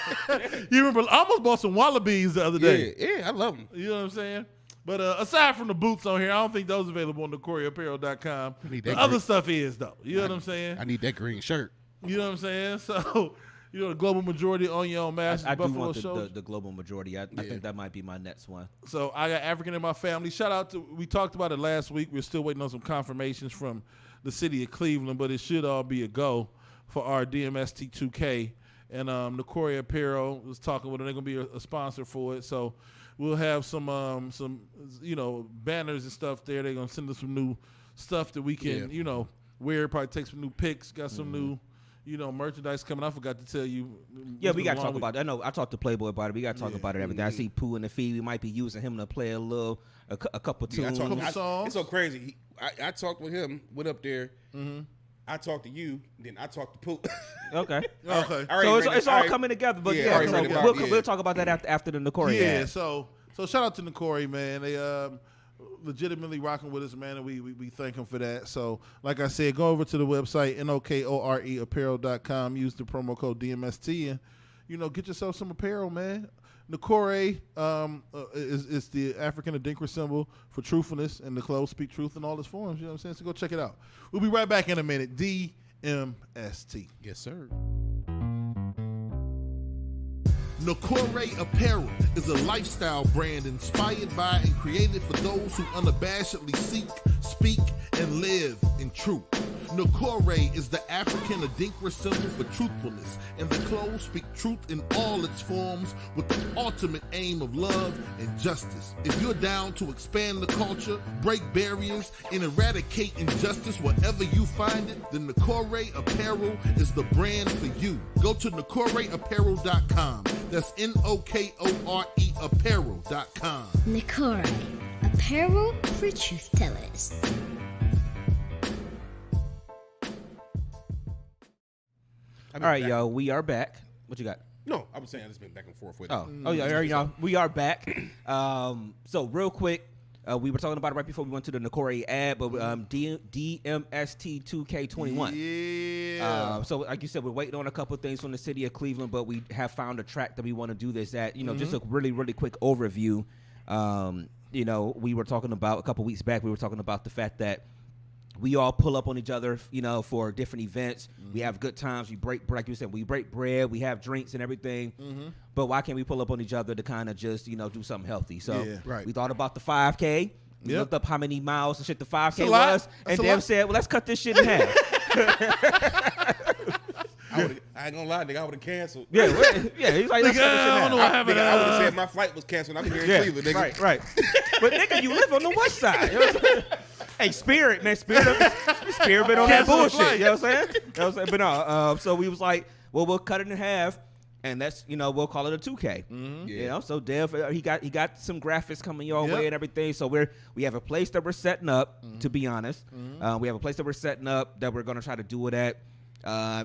You remember? I almost bought some Wallabies the other day. Yeah, I love them. You know what I'm saying? But aside from the boots on here, I don't think those are available on NocoreyApparel.com. need The that other green- stuff is though. You know what I'm saying? I need that green shirt. You know what I'm saying? So, the global majority on your own Masters I do Buffalo want shows. the global majority. I think that might be my next one. So I got African in my family. Shout out to, we talked about it last week. We're still waiting on some confirmations from the city of Cleveland, but it should all be a go for our DMST 2K. And Nocorey Apparel was talking with them. They're going to be a sponsor for it. So we'll have some banners and stuff there. They're going to send us some new stuff that we can, wear. Probably take some new pics. Got some new, merchandise coming. I forgot to tell you. Yeah, what's we got to going talk on about it. I know I talked to Playboy about it. We got to talk about it. Everything. I see Pooh in the feed. We might be using him to play a couple tunes. songs. It's so crazy. I talked with him, went up there. I talked to you, then I talked to Poop. Okay. Okay. So it's all coming together. But Yeah, yeah, already so read about it, we'll talk about that after the Nocorey Yeah, ad. so shout out to Nocorey, man. They legitimately rocking with us, man, and we thank them for that. So, like I said, go over to the website, NOKOREapparel.com. Use the promo code DMST and, get yourself some apparel, man. Nocorey is the African Adinkra symbol for truthfulness, and the clothes speak truth in all its forms. You know what I'm saying? So go check it out. We'll be right back in a minute. DMST. Yes, sir. Nocorey Apparel is a lifestyle brand inspired by and created for those who unabashedly seek, speak, and live in truth. Nocorey is the African Adinkra symbol for truthfulness, and the clothes speak truth in all its forms with the ultimate aim of love and justice. If you're down to expand the culture, break barriers, and eradicate injustice wherever you find it, then Nocorey Apparel is the brand for you. Go to NocoreyApparel.com. That's NOKORE Apparel.com. Nocorey, apparel for truth tellers. All right, yo, we are back. What you got? No, I was saying I just been back and forth with Oh, it. yeah, we are back. So real quick, we were talking about it right before we went to the Nocorey ad, but DMST 2K21. Yeah. So like you said, we're waiting on a couple things from the city of Cleveland, but we have found a track that we want to do this at. Just a really, really quick overview. We were talking about a couple weeks back, we were talking about the fact that we all pull up on each other, for different events. We have good times. We break, like you said, we break bread. We have drinks and everything. But why can't we pull up on each other to kind of just, do something healthy? So Yeah. Right. we thought about the 5K. We Yep. looked up how many miles and shit the 5K That's a lot. was. That's And a Dev lot. said, well, let's cut this shit in half. I ain't gonna lie, nigga, I would have canceled. Yeah, he's like, let's cut this shit in I don't know half. what happened. I would have said my flight was canceled. I'm here in Cleveland, nigga. Right. But nigga, you live on the west side. You know what I'm saying? Hey, Spirit, man, Spirit been on that Cancel the bullshit. flight. You know what I'm saying? But no, so we was like, well, we'll cut it in half, and that's we'll call it a 2K. Yeah. So Dev, he got some graphics coming your Yep. way and everything. So we have a place that we're setting up. To be honest, we have a place that we're setting up that we're gonna try to do it at.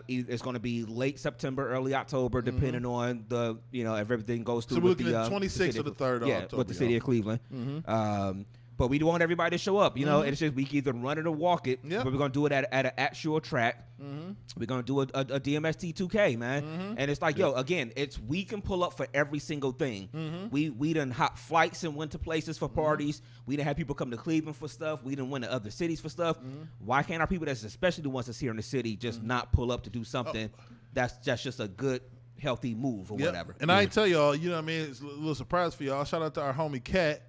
It's going to be late September, early October, depending on the if everything goes through. So we're with looking the, at 26th city or the 3rd of yeah, October, with the city y'all. of Cleveland. But we want everybody to show up, and it's just we can either run it or walk it. Yep. But we're gonna do it at an actual track. We're gonna do a DMST 2K, man. And it's like, again, we can pull up for every single thing. We done hop flights and went to places for parties. We done had people come to Cleveland for stuff. We done went to other cities for stuff. Why can't our people that's especially the ones that's here in the city just not pull up to do something that's just a good, healthy move or Yep. whatever? And I ain't tell y'all, it's a little surprise for y'all. Shout out to our homie Kat,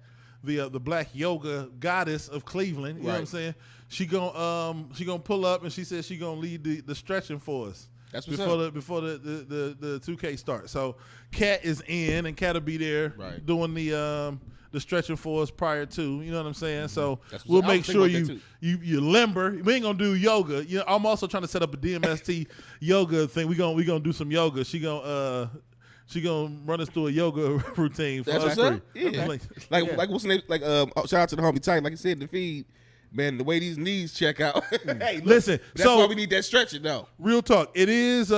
the black yoga goddess of Cleveland. You know what I'm Right. saying? She gonna pull up and she said she gonna lead the stretching for us. That's what's before the 2K starts. So Kat is in, and Kat will be there Right. doing the stretching for us prior to. You know what I'm saying? So That's what's we'll up. I make was sure thinking about that you limber. We ain't gonna do yoga. I'm also trying to set up a DMST yoga thing. We gonna do some yoga. She gonna run us through a yoga routine for That's us. what's up. free. Yeah. Like, Like what's the name? Like shout out to the homie Titan. Like I said in the feed, man, the way these knees check out. Hey, look, Listen, that's so- why we need that stretching though. real talk. It is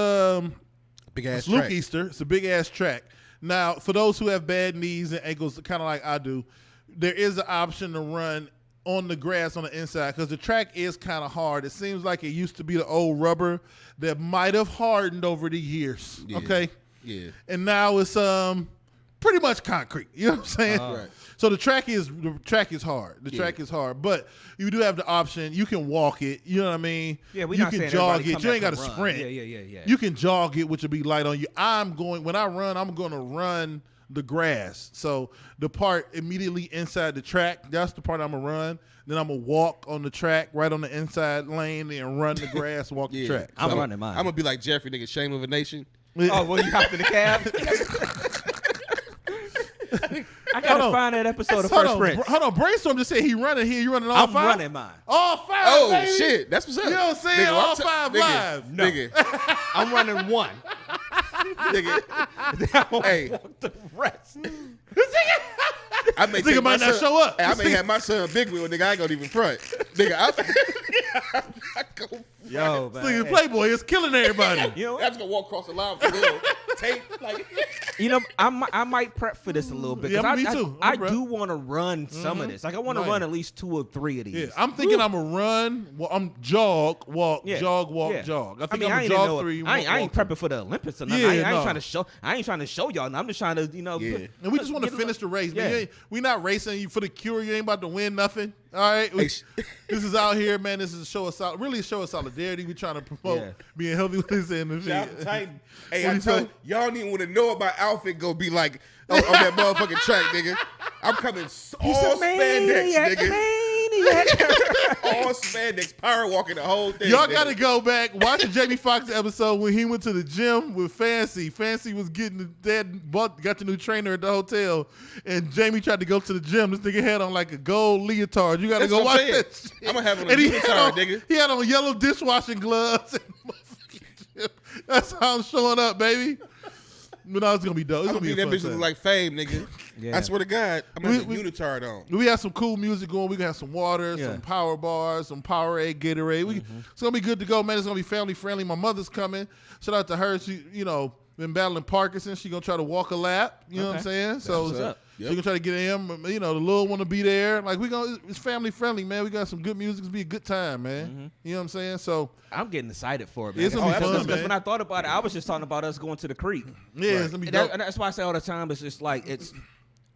Big Big ass It's Luke track. Easter. It's a big ass track. Now, for those who have bad knees and ankles, kind of like I do, there is an option to run on the grass on the inside because the track is kind of hard. It seems like it used to be the old rubber that might have hardened over the years. Yeah. Okay, Yeah. and now it's pretty much concrete. You know what I'm saying? Right. So the track is hard. The track is hard, but you do have the option. You can walk it. You know what I mean? Yeah, we you not can saying jog everybody it. come You ain't back got to and run. sprint. Yeah. You can jog it, which will be light on you. When I run, I'm going to run the grass. So the part immediately inside the track, that's the part I'm going to run. Then I'm going to walk on the track right on the inside lane and run the grass, walk the track. I'm So- running mine. I'm gonna be like Jeffrey, nigga, shame of a nation. Oh, well, you hopped in the cab? I got to on. find that episode of Hold First on, Prince. hold on. Brainstorm just said he running here. You running all I'm five? running mine. All five, Oh baby. shit, that's what's up. You know what I'm saying? Nigga, All I'm five nigga, live. Nigga, I'm running one. nigga. Hey, The rest. I may Nigga take my might not son- show up. Hey, I may have my son big wheel, nigga. I ain't gonna even front, nigga. I go. Yo, This man. nigga Playboy is killing everybody. You know, I'm just gonna walk across the line with a little tape, like. you know, I might prep for this a little bit. 'cause Yeah, I, me too. I I'm prep. do want to run some of this. Like, I want to Right. run at least 2 or 3 of these. Yeah, I'm thinking I'm a run. Well, I'm jog, walk, Yeah. jog, walk, Yeah. jog. I think mean, I'm I a ain't jog know, 3. I ain't walk prepping for the Olympics or nothing. Yeah, I ain't no. trying to show. I ain't trying to show y'all. I'm just trying to, Yeah. And we just want to get a finish the race. Yeah. Man. We not racing you for the cure. You ain't about to win nothing. All right. Hey, This is out here, man. This is a show of really a show of solidarity. We trying to promote Yeah. being healthy with this and Shout out to Titan. Hey, What I you told say? y'all don't even want to know what my outfit gonna be like on that motherfucking track, nigga. I'm coming all spandex, nigga. All spandex, power walking the whole thing. Y'all nigga. got to go back watch the Jamie Foxx episode when he went to the gym with Fancy. Fancy was getting got the new trainer at the hotel, and Jamie tried to go to the gym. This nigga had on like a gold leotard. You got to That's go what I'm watch saying. that shit. I'm gonna have on a And he leotard, had on- nigga. He had on yellow dishwashing gloves. And motherfucking gym. That's how I'm showing up, baby. But no, it's gonna be dope. It's I'm gonna gonna be be a that fun bitch look time. like Fame, nigga. Yeah. I swear to God, I'm gonna have a We- unitard on. We have some cool music going. We have some water, Yeah. some power bars, some Powerade, Gatorade. It's gonna be good to go, man. It's gonna be family friendly. My mother's coming. Shout out to her. She, been battling Parkinson's. She gonna try to walk a lap. You know what I'm Okay. saying? So what's up. she Yep. gonna try to get him. The little one to be there. Like it's family friendly, man. We got some good music. It's gonna be a good time, man. You know what I'm saying? So I'm getting excited for it, man. It's gonna be fun, Because man. when I thought about it, I was just talking about us going to the creek. yeah, it's gonna be And, dope. and that's why I say all the time, it's just like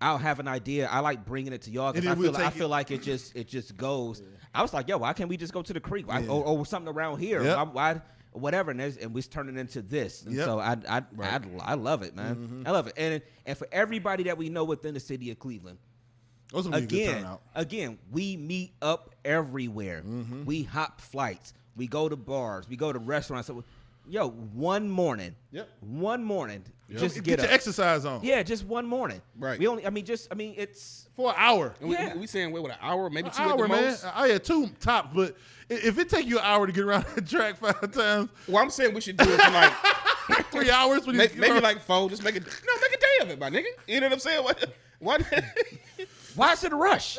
I'll have an idea. I like bringing it to y'all And because then we'll I take feel like it just goes. I was like, yo, why can't we just go to the creek or something around here? Yep. Why whatever, and we turning into this. And Yep. so I love it, man. I love it. And for everybody that we know within the city of Cleveland, It's gonna be a good turnout. again, we meet up everywhere. We hop flights. We go to bars. We go to restaurants. So, yo, one morning. Yep. One morning. Just Get get your up. exercise on. Yeah, just one morning. Right. We only. It's. For an hour. And Yeah. we saying, wait, what, an hour, maybe An 2 at the hour, man. most? Oh yeah, 2 tops. But if it take you an hour to get around the track 5 times, Well, I'm saying we should do it for like 3 hours. When maybe like 4. Just make a day of it, my nigga. You know what I'm saying? What? Why is it a rush?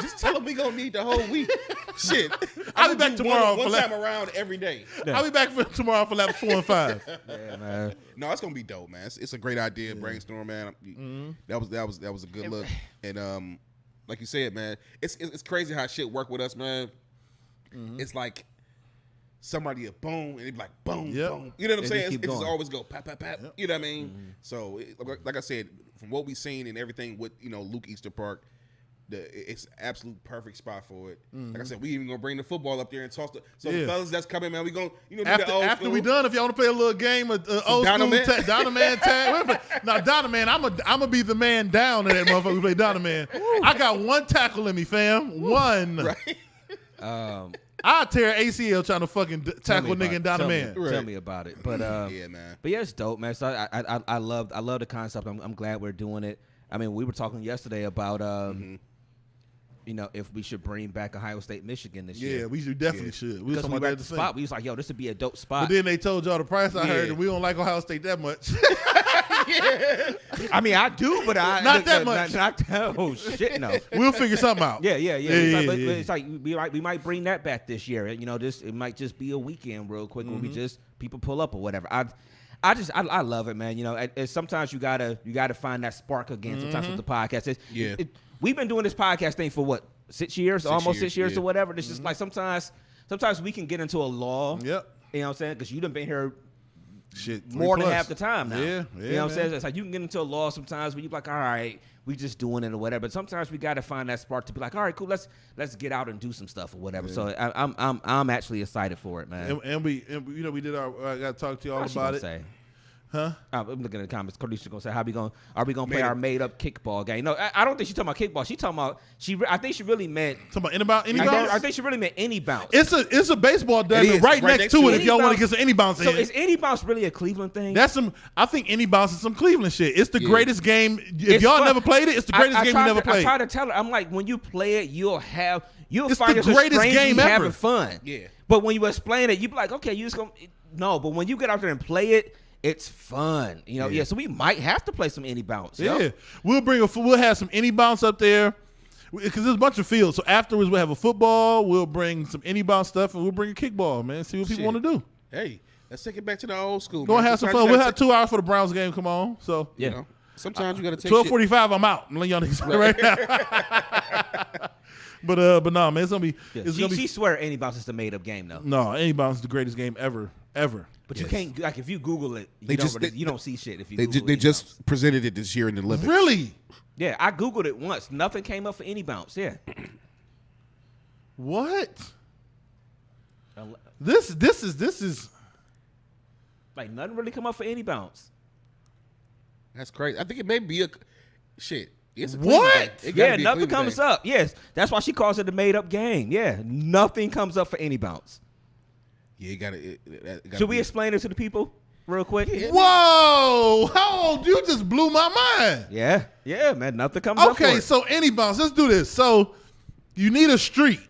Just tell them we gonna need the whole week. Shit, I'll be I'ma back do tomorrow One for time around every day. I'll be back for tomorrow for lap 4 and 5. Yeah, man. No, it's gonna be dope, man. It's a great idea, brainstorm, man. That was a good look, and like you said, man, it's crazy how shit work with us, man. It's like somebody a boom, and it be like boom, Yep. boom. You know what I'm It just saying? keep It just going. always go pap, pap, pap. You know what I mean? So, like I said, from what we've seen and everything with Luke Easter Park. It's absolute perfect spot for it. Like I said, we even gonna bring the football up there and toss the. So Yeah. the fellas that's coming, man, we gonna do the old After school. we done, if y'all want to play a little game of old Dynaman? school Dynaman tag. Now Dynaman, I'm gonna be the man down in that motherfucker. We play Dynaman. I got 1 tackle in me, fam. 1. Right? I tear ACL trying to fucking tackle a nigga in Tell me- Dynaman. Tell Right. me about it. But Yeah, man. But yeah, it's dope, man. So I love the concept. I'm glad we're doing it. I mean, we were talking yesterday about if we should bring back Ohio State, Michigan this year. Yeah, we definitely should. We was Because talking we about were that at the the spot. We was like, yo, this would be a dope spot. But then they told y'all the price I heard, Yeah. and we don't like Ohio State that much. I mean, I do, but I Not that much. Oh shit, no. We'll figure something out. Yeah. Yeah, It's like we might bring that back this year. It might just be a weekend real quick where we just people pull up or whatever. I love it, man. You know, sometimes you gotta find that spark again. Sometimes with the podcast, we've been doing this podcast thing for what 6 years, almost 6 years or whatever. It's just like sometimes we can get into a lull. Yep. You know what I'm saying? Because you done been here Shit, more 3+. than half the time now. Yeah, You know what I'm man. saying? It's like you can get into a lull sometimes where you're like, all right, we just doing it or whatever. But sometimes we got to find that spark to be like, all right, cool, let's get out and do some stuff or whatever. So I'm actually excited for it, man. And we did our. I got to talk to you all How's she about gonna it. say? Huh? I'm looking at the comments. Carlisha gonna say, are we gonna play our made up kickball game? No, I don't think she's talking about kickball. She's talking about I think she really meant. Talking about any bounce? I think she really meant any bounce. It's a baseball diamond is, right next to it. If y'all want to get some any bounce So in. is any bounce really a Cleveland thing? I think any bounce is some Cleveland shit. It's the greatest game. If It's y'all fun. never played it, it's the greatest game you never I played. try to tell her, I'm like, when you play it, you'll It's find the yourself greatest strangely game ever. having fun. Yeah. But when you explain it, you be like, okay, you just gonna no. But when you get out there and play it, it's fun. You know, So we might have to play some any bounce. Yeah, Yep. we'll have some any bounce up there because there's a bunch of fields. So afterwards we'll have a football. We'll bring some any bounce stuff and we'll bring a kickball. Man, see what people want to do. Hey, let's take it back to the old school. Go and man. have some Sometimes fun. you We'll gotta have 2 hours for the Browns game. Come on. So Yeah. You know, sometimes you got to take 12:45. I'm out. I'm letting y'all niggas know right now. But no, man, it's gonna be. Yeah. It's gonna be. She swear any bounce is the made up game though. No, any bounce is the greatest game ever. But you can't like if you Google it, They you don't see shit if you. They Google they any just bounce. presented it this year in the Olympics. Really? Yeah, I Googled it once. Nothing came up for any bounce. Yeah. What? This is. Like nothing really come up for any bounce. That's crazy. I think it may be a shit. It's a What? Cleveland game. It gotta Yeah, be a nothing Cleveland comes game. up. Yes, that's why she calls it the made up game. Yeah, nothing comes up for any bounce. Yeah, you got to. Should we explain it to the people real quick? Whoa! How you just blew my mind. Yeah, man. Nothing comes up. Okay, for it. so any bounce. Let's do this. So you need a street.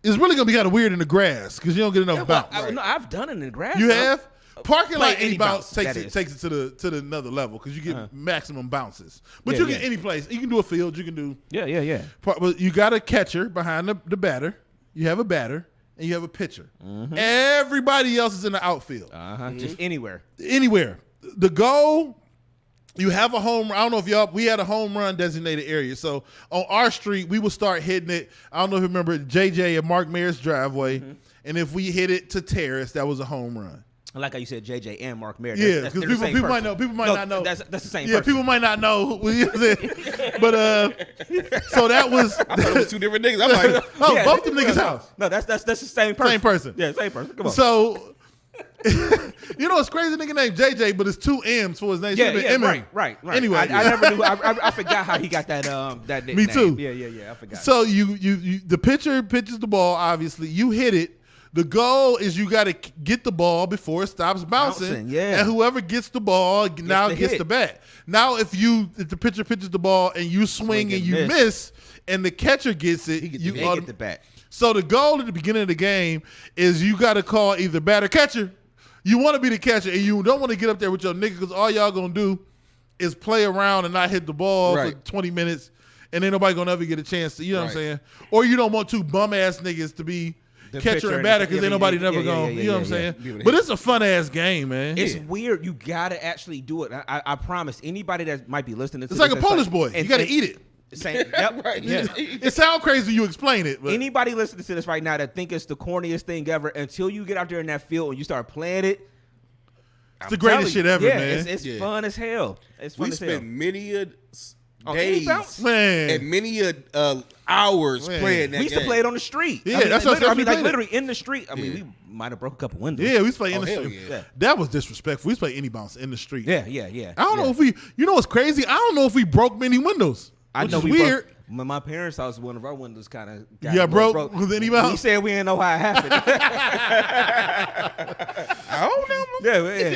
It's really gonna be kind of weird in the grass because you don't get enough Well, bounce. no, I've done it in the grass. You though. have parking Play lot any bounce that takes is. it to the another level because you get maximum bounces. But Yeah, you can yeah. any place. You can do a field. You can do. Yeah. But you got a catcher behind the batter. You have a batter and you have a pitcher. Mm-hmm. Everybody else is in the outfield. Just anywhere. Anywhere. The goal, you have a home. I don't know if we had a home run designated area. So on our street, we would start hitting it. I don't know if you remember JJ and Mark Mayer's driveway. Mm-hmm. And if we hit it to terrace, that was a home run. Like how you said, JJ and Mark Mayer. Yeah, That's- because they're the same people might person. know. People might No, not know. That's the same. Yeah, person. people might not know. But so that was. I thought it was two different niggas. I'm like, Oh, Yeah. both them niggas' house. No, that's the same person. Same person. Yeah, same person. Come on. So, you know, it's crazy nigga named JJ, but it's 2 M's for his name. yeah, Should've been Emery. right. Anyway, I never knew. I forgot how he got that that nickname. Me too. Yeah. I forgot. So you the pitcher pitches the ball. Obviously, you hit it. The goal is you got to get the ball before it stops bouncing. Yeah. And whoever gets the ball now the gets hit. the bat. Now, if the pitcher pitches the ball and you swing and you miss, and the catcher gets it, you they get the bat. So the goal at the beginning of the game is you got to call either bat or catcher. You want to be the catcher, and you don't want to get up there with your nigga because all y'all gonna do is play around and not hit the ball for Right. 20 minutes, and ain't nobody gonna ever get a chance to. You know what I'm Right. saying? Or you don't want 2 bum ass niggas to be The catcher pitcher and and batter the- because yeah, ain't nobody yeah, never yeah, gonna. yeah, You know what I'm yeah, saying? yeah. But it's a fun ass game, man. It's weird. You gotta actually do it. I promise. Anybody that might be listening to It's like this, a Polish boy. You got to eat it. Same. Yep. right. Yeah. It sounds crazy when you explain it, but Anybody listening to this right now that think it's the corniest thing ever, until you get out there in that field and you start playing it, it's the greatest shit ever, yeah, man. It's Yeah. fun as hell. It's fun we as hell. spent many a On any days bounce? Man. and many a hours Man. playing that We used to game. play it on the street. Yeah, I mean, that's what literally, we played it. literally in the street. I mean, we might have broke a couple windows. Yeah, we used to play in Oh, the hell street. yeah. That was disrespectful. We used to play any bounce in the street. Yeah. I don't know if we, you know what's crazy? I don't know if we broke many windows. I Which know is we weird. broke. My parents' house, one of our windows kind of Yeah, broke with any bounce? We said we didn't know how it happened. I don't know.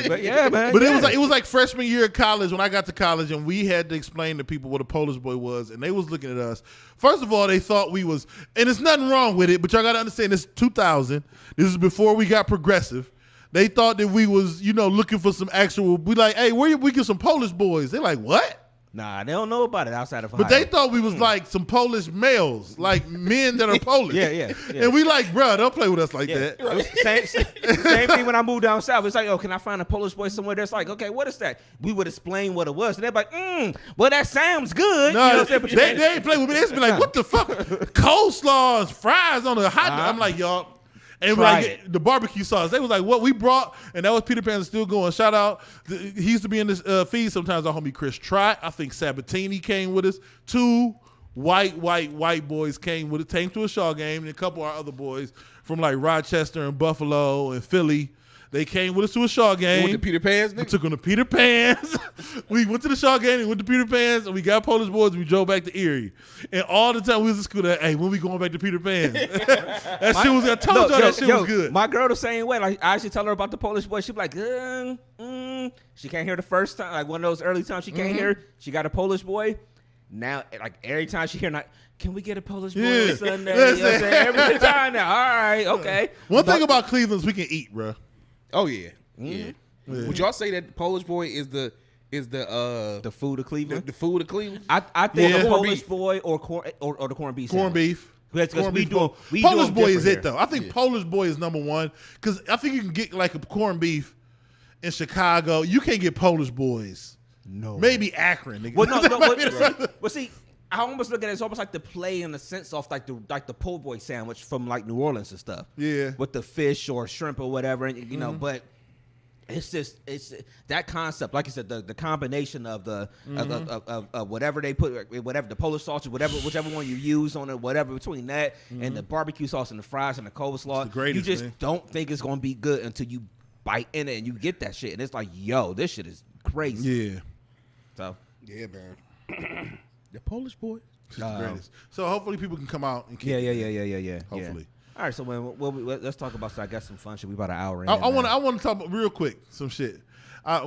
but yeah, man. But yeah. it was like freshman year of college when I got to college and we had to explain to people what a Polish boy was, and they was looking at us. First of all, they thought we was, and there's nothing wrong with it, but y'all gotta understand this is 2000. This is before we got progressive. They thought that we was, looking for some actual. We like, hey, where we get some Polish boys? They're like, what? Nah, they don't know about it outside of But Ohio. they thought we was like some Polish males, like men that are Polish. Yeah. And we like, bro, don't play with us like that. It was same thing when I moved down south. It's like, oh, can I find a Polish boy somewhere that's like, okay, what is that? We would explain what it was. And they're like, well, that sounds good. No, you know what I'm saying? But you they can't- ain't play with me. They just be like, what the fuck? Coleslaws, fries on a hot dog. I'm like, y'all. And Try like the barbecue sauce. They was like, what we brought, and that was Peter Pan is still going. Shout out. He used to be in this feed sometimes. Our homie Chris Trott. I think Sabatini came with us. 2 white boys came with it. Came to a Shaw game, and a couple of our other boys from like Rochester and Buffalo and Philly. They came with us to a Shaw game. With the Peter Pan's, We nigga? took them to Peter Pan's. We went to the Shaw game and went to Peter Pan's, and we got Polish boys, and we drove back to Erie. And all the time we was in school, hey, when we going back to Peter Pan's? That shit was, I told y'all that shit was good. My girl the same way. Like I actually tell her about the Polish boy. She be like, she can't hear the first time. Like one of those early times she can't hear. She got a Polish boy. Now, like every time she hear, not, can we get a Polish boy Yeah. on Sunday? You know what I'm saying? Every time now. All right, okay. One thing about Cleveland is we can eat, bro. Oh yeah. Yeah. Would y'all say that Polish boy is the The food of Cleveland. the food of Cleveland? I think Yeah. a Corned Polish beef. boy or the corned beef. Corned sandwich. beef. Because Corned we beef. do we Polish do boy is different it here. though. I think Polish boy is number one because I think you can get like a corned beef in Chicago. You can't get Polish boys. No, Maybe Akron. Nigga. Well, no, That might be but, the- but see, I almost look at it as almost like the play in the sense of like the po' boy sandwich from like New Orleans and stuff. Yeah. with the fish or shrimp or whatever, and you know, but. It's that concept, like I said, the combination of the of whatever they put, whatever the Polish sausage, whichever one you use on it, whatever between that and the barbecue sauce and the fries and the coleslaw, the greatest, you just man. don't think it's gonna be good until you bite in it and you get that shit, and it's like, yo, this shit is crazy. Yeah. So Yeah, man. The Polish boy. It's the greatest. So hopefully people can come out and kick yeah. it. Hopefully. Yeah. All right, so let's talk about. So I got some fun shit. We about an hour in. I want to talk about, real quick some shit.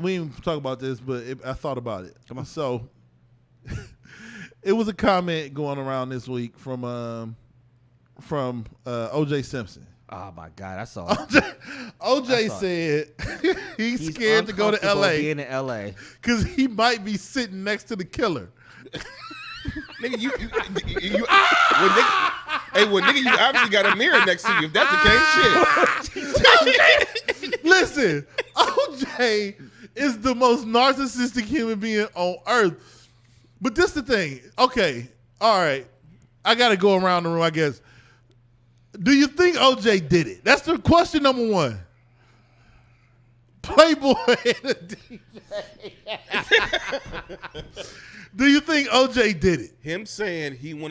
We didn't talk about this, but I thought about it. Come on. So it was a comment going around this week from O.J. Simpson. Oh my God, I saw. OJ said he's scared to go to uncomfortable L.A. being in L.A. because he might be sitting next to the killer. Nigga, you nigga, you obviously got a mirror next to you. If that's the case, shit. Listen, OJ is the most narcissistic human being on earth. But this the thing. Okay, all right. I got to go around the room, I guess. Do you think OJ did it? That's the question number one. Playboy and a DJ. Do you think OJ did it? Him saying he don't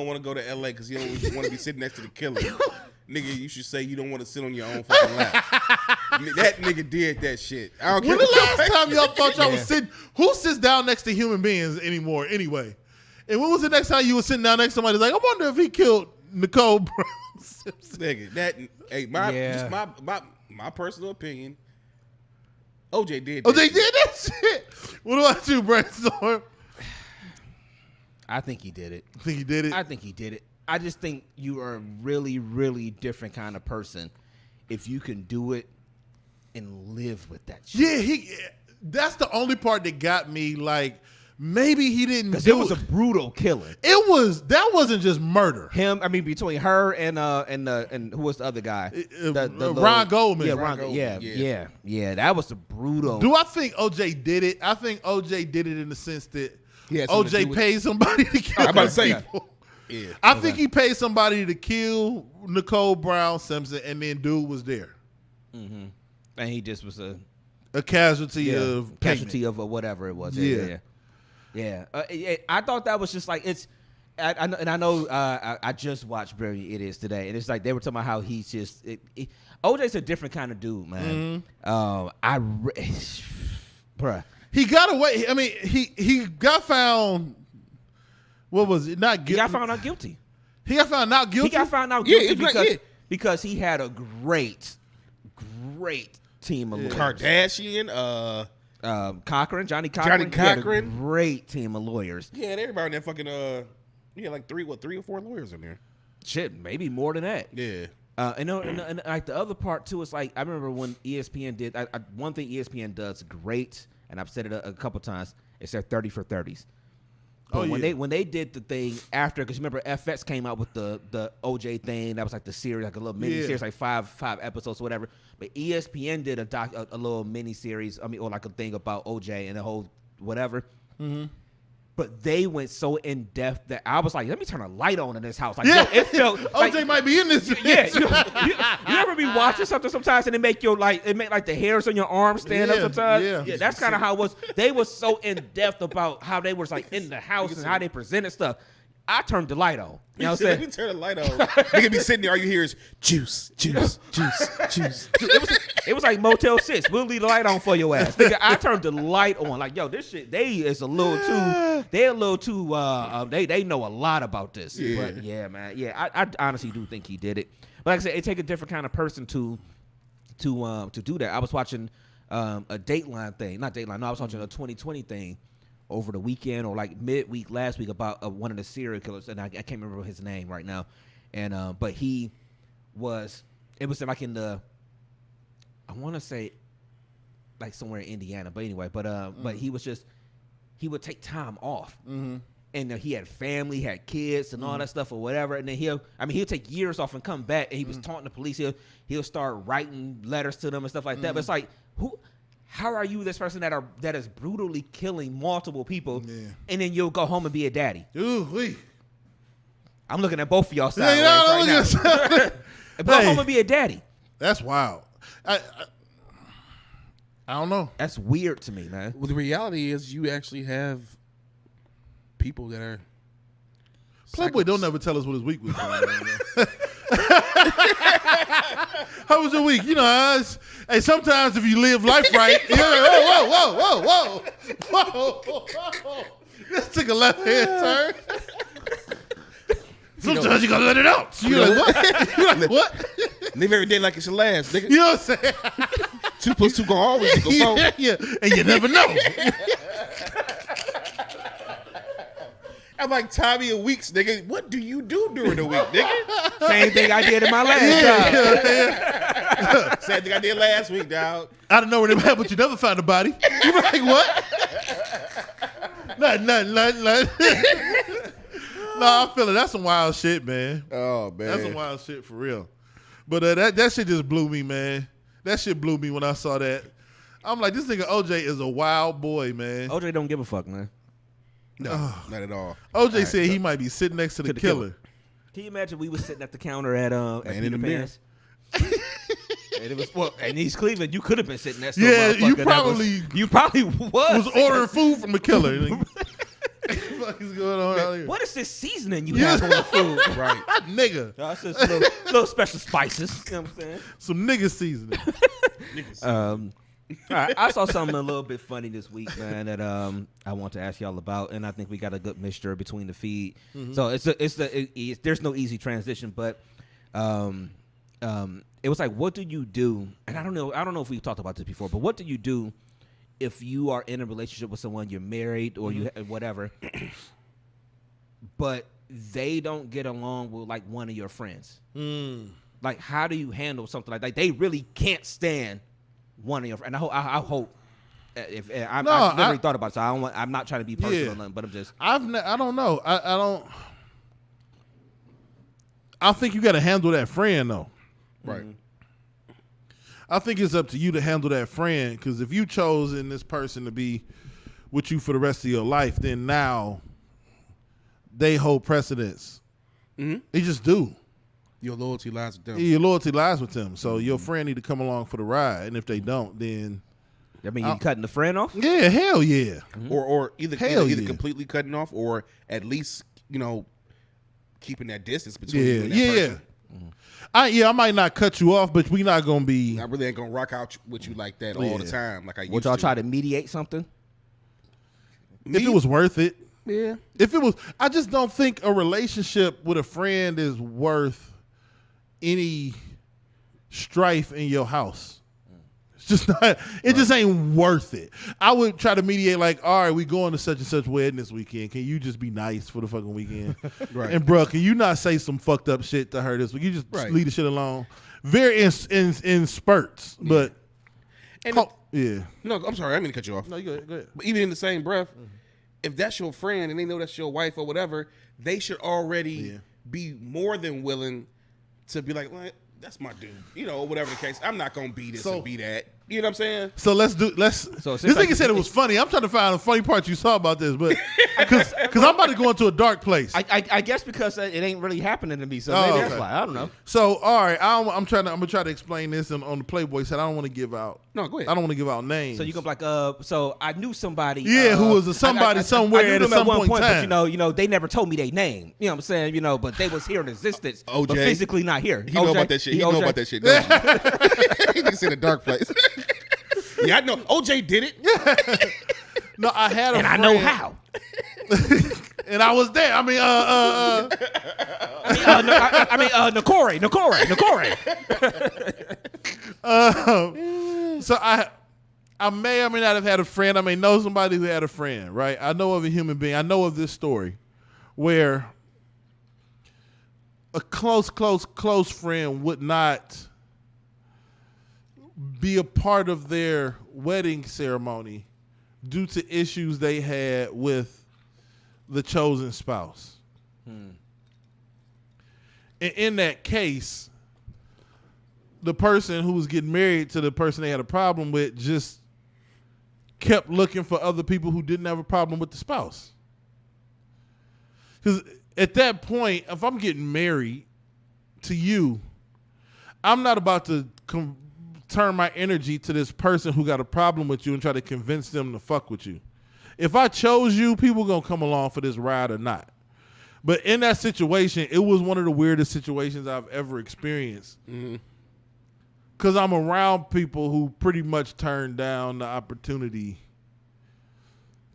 want to go to LA because he don't want to be sitting next to the killer. Nigga, you should say you don't want to sit on your own fucking lap. That nigga did that shit. I don't care. When the last time y'all thought y'all was sitting? Who sits down next to human beings anymore? Anyway, and when was the next time you were sitting down next to somebody? Like, I wonder if he killed Nicole Brown Simpson. Nigga, just my personal opinion. OJ did. OJ that did that shit. What about you, Brainstorm? I think he did it. Think he did it? I think he did it. I just think you are a really, really different kind of person if you can do it and live with that shit. Yeah, that's the only part that got me. Like, maybe he didn't Because do it was a brutal killing. That wasn't just murder. Him, I mean, between her and who was the other guy? Ron Goldman. Yeah, Ron Goldman, yeah. That was the brutal. Do I think OJ did it? I think OJ did it in the sense that He had something to do OJ with- paid somebody to kill I'm about to say, people. Yeah. I think he paid somebody to kill Nicole Brown Simpson, and then dude was there. And he just was a Casualty of casualty payment. of whatever it was. Yeah. Yeah. I thought that was just like it's. I know I just watched Brilliant Idiots today, and it's like they were talking about how he's just OJ's a different kind of dude, man. Bruh. He got away. I mean, he got found. What was it? Not He guilty. got found out guilty. He got found not guilty. He got found out Yeah, guilty it's like- because he had a great team of lawyers. Kardashian, Cochran, Johnny Cochran. Johnny He had a Cochran. great team of lawyers. yeah, everybody in that fucking he had like three or four lawyers in there. Shit, maybe more than that. Yeah. And like the other part too is like I remember when ESPN did one thing ESPN does great, and I've said it a couple times. It's their 30 for 30s. But when they did the thing after, because remember FX came out with the OJ thing, that was like the series, like a little mini series, like five episodes or whatever. But ESPN did a little mini series, or like a thing about OJ and the whole whatever. Mm-hmm. But they went so in depth that I was like, let me turn a light on in this house. Like, yo, it felt like, OJ might be in this. Yeah, you ever be watching something sometimes and it make the hairs on your arm stand up sometimes. Yeah, that's kind of how it was. They were so in depth about how they was like in the house and how they presented stuff. I turned the light on. You know what I'm saying? Let me turn the light on. Nigga be sitting there, all you hear is juice, juice, juice, juice. It was like Motel 6. We'll leave the light on for your ass. Nigga, I turned the light on. Like, yo, this shit, they a little too, they know a lot about this. Yeah. But yeah, man. Yeah, I honestly do think he did it. But like I said, it take a different kind of person to do that. I was watching a Dateline thing. Not Dateline. No, I was watching a 2020 thing over the weekend or like midweek last week about one of the serial killers, and I can't remember his name right now. And but it was like in the, I want to say like somewhere in Indiana, but anyway, but he would take time off. Mm-hmm. And he had family, had kids, and all that stuff or whatever. And then he'll take years off and come back. And he was taunting the police. He'll start writing letters to them and stuff like that. But it's like, how are you this person that is brutally killing multiple people, and then you'll go home and be a daddy? Ooh, I'm looking at both of y'all sideways right now. Go home and be a daddy. That's wild. I don't know. That's weird to me, man. Well, the reality is you actually have people that are Playboy don't never tell us what his week was. How was your week? You know, hey, sometimes if you live life right, you're like, whoa. This took a left hand turn. Sometimes you gotta let it out. You're like, what? You're like, what? Live every day like it's your last, nigga. You know what I'm saying? 2 + 2 gonna always equal 4. Yeah, and you never know. I'm like Tommy and Weeks, nigga. What do you do during the week, nigga? Same thing I did in my last job. Same thing I did last week, dog. I don't know where they at, but you never found a body. You be like, what? Nothing. No, I feel it. That's some wild shit, man. Oh, man. That's some wild shit for real. But that shit just blew me, man. That shit blew me when I saw that. I'm like, this nigga OJ is a wild boy, man. OJ don't give a fuck, man. No, not at all. OJ said he might be sitting next to the killer. Can you imagine we was sitting at the counter at Peter Pan's? And it was in East Cleveland. You could have been sitting there. Yeah, you probably was ordering food from the killer. What the fuck is going on out here? What is this seasoning you have on the food? Right, nigga. That's just little special spices. You know what I'm saying? Some nigga seasoning. All right, I saw something a little bit funny this week, man, that I want to ask y'all about, and I think we got a good mixture between the feed. Mm-hmm. So there's no easy transition, but it was like, what do you do? And I don't know if we've talked about this before, but what do you do if you are in a relationship with someone, you're married or you whatever, but they don't get along with like one of your friends? Like, how do you handle something like that? They really can't stand one of your friends. And I hope if I've literally thought about it, so I'm not trying to be personal, or nothing, but I'm just I don't know. I think you got to handle that friend though. Right. I think it's up to you to handle that friend, because if you chosen this person to be with you for the rest of your life, then now they hold precedence. Mm-hmm. They just do. Your loyalty lies with them. Yeah, your loyalty lies with them. So your friend need to come along for the ride, and if they don't, then I mean, you cutting the friend off? Yeah, hell yeah. Mm-hmm. Or either completely cutting off, or at least keeping that distance between you and that person. I might not cut you off, but we not gonna be. I really ain't gonna rock out with you like that all the time. Like I used to. Would y'all try to mediate something? If it was worth it. Yeah. If it was, I just don't think a relationship with a friend is worth any strife in your house. It's just not. It just ain't worth it. I would try to mediate, like, all right, we going to such and such wedding this weekend. Can you just be nice for the fucking weekend? Right. And bro, can you not say some fucked up shit to her this week? You just leave the shit alone. Very in spurts, but And Yeah. no, I'm sorry, I didn't mean to cut you off. No, you go ahead. But even in the same breath, if that's your friend and they know that's your wife or whatever, they should already be more than willing to be like, well, that's my dude, you know, whatever the case. I'm not gonna be this and be that. You know what I'm saying? So let's. So This since nigga said it was funny. I'm trying to find a funny part you saw about this, but because I'm about to go into a dark place. I guess because it ain't really happening to me, so Oh, maybe okay. that's why. I don't know. So all right, I'm gonna try to explain this on the Playboy side. I don't want to give out. No, go ahead. I don't want to give out names. So you can be like, so I knew somebody. Yeah, who was a somebody somewhere I knew at them some one point in but time. you know, they never told me their name. You know what I'm saying? You know, but they was here in existence, OJ. but physically not here. He know OJ? about that shit. He OJ? know about that shit. He just in a dark place. Yeah, I know. OJ did it. No, I had a And I friend, know how. and I was there. I mean, Nakore. So I may or may not have had a friend. I may know somebody who had a friend, right? I know of a human being. I know of this story where a close friend would not be a part of their wedding ceremony due to issues they had with the chosen spouse. And in that case, the person who was getting married to the person they had a problem with just kept looking for other people who didn't have a problem with the spouse. Because at that point, if I'm getting married to you, I'm not about to turn my energy to this person who got a problem with you and try to convince them to fuck with you. If I chose you, people gonna come along for this ride or not. But in that situation, it was one of the weirdest situations I've ever experienced. Because I'm around people who pretty much turned down the opportunity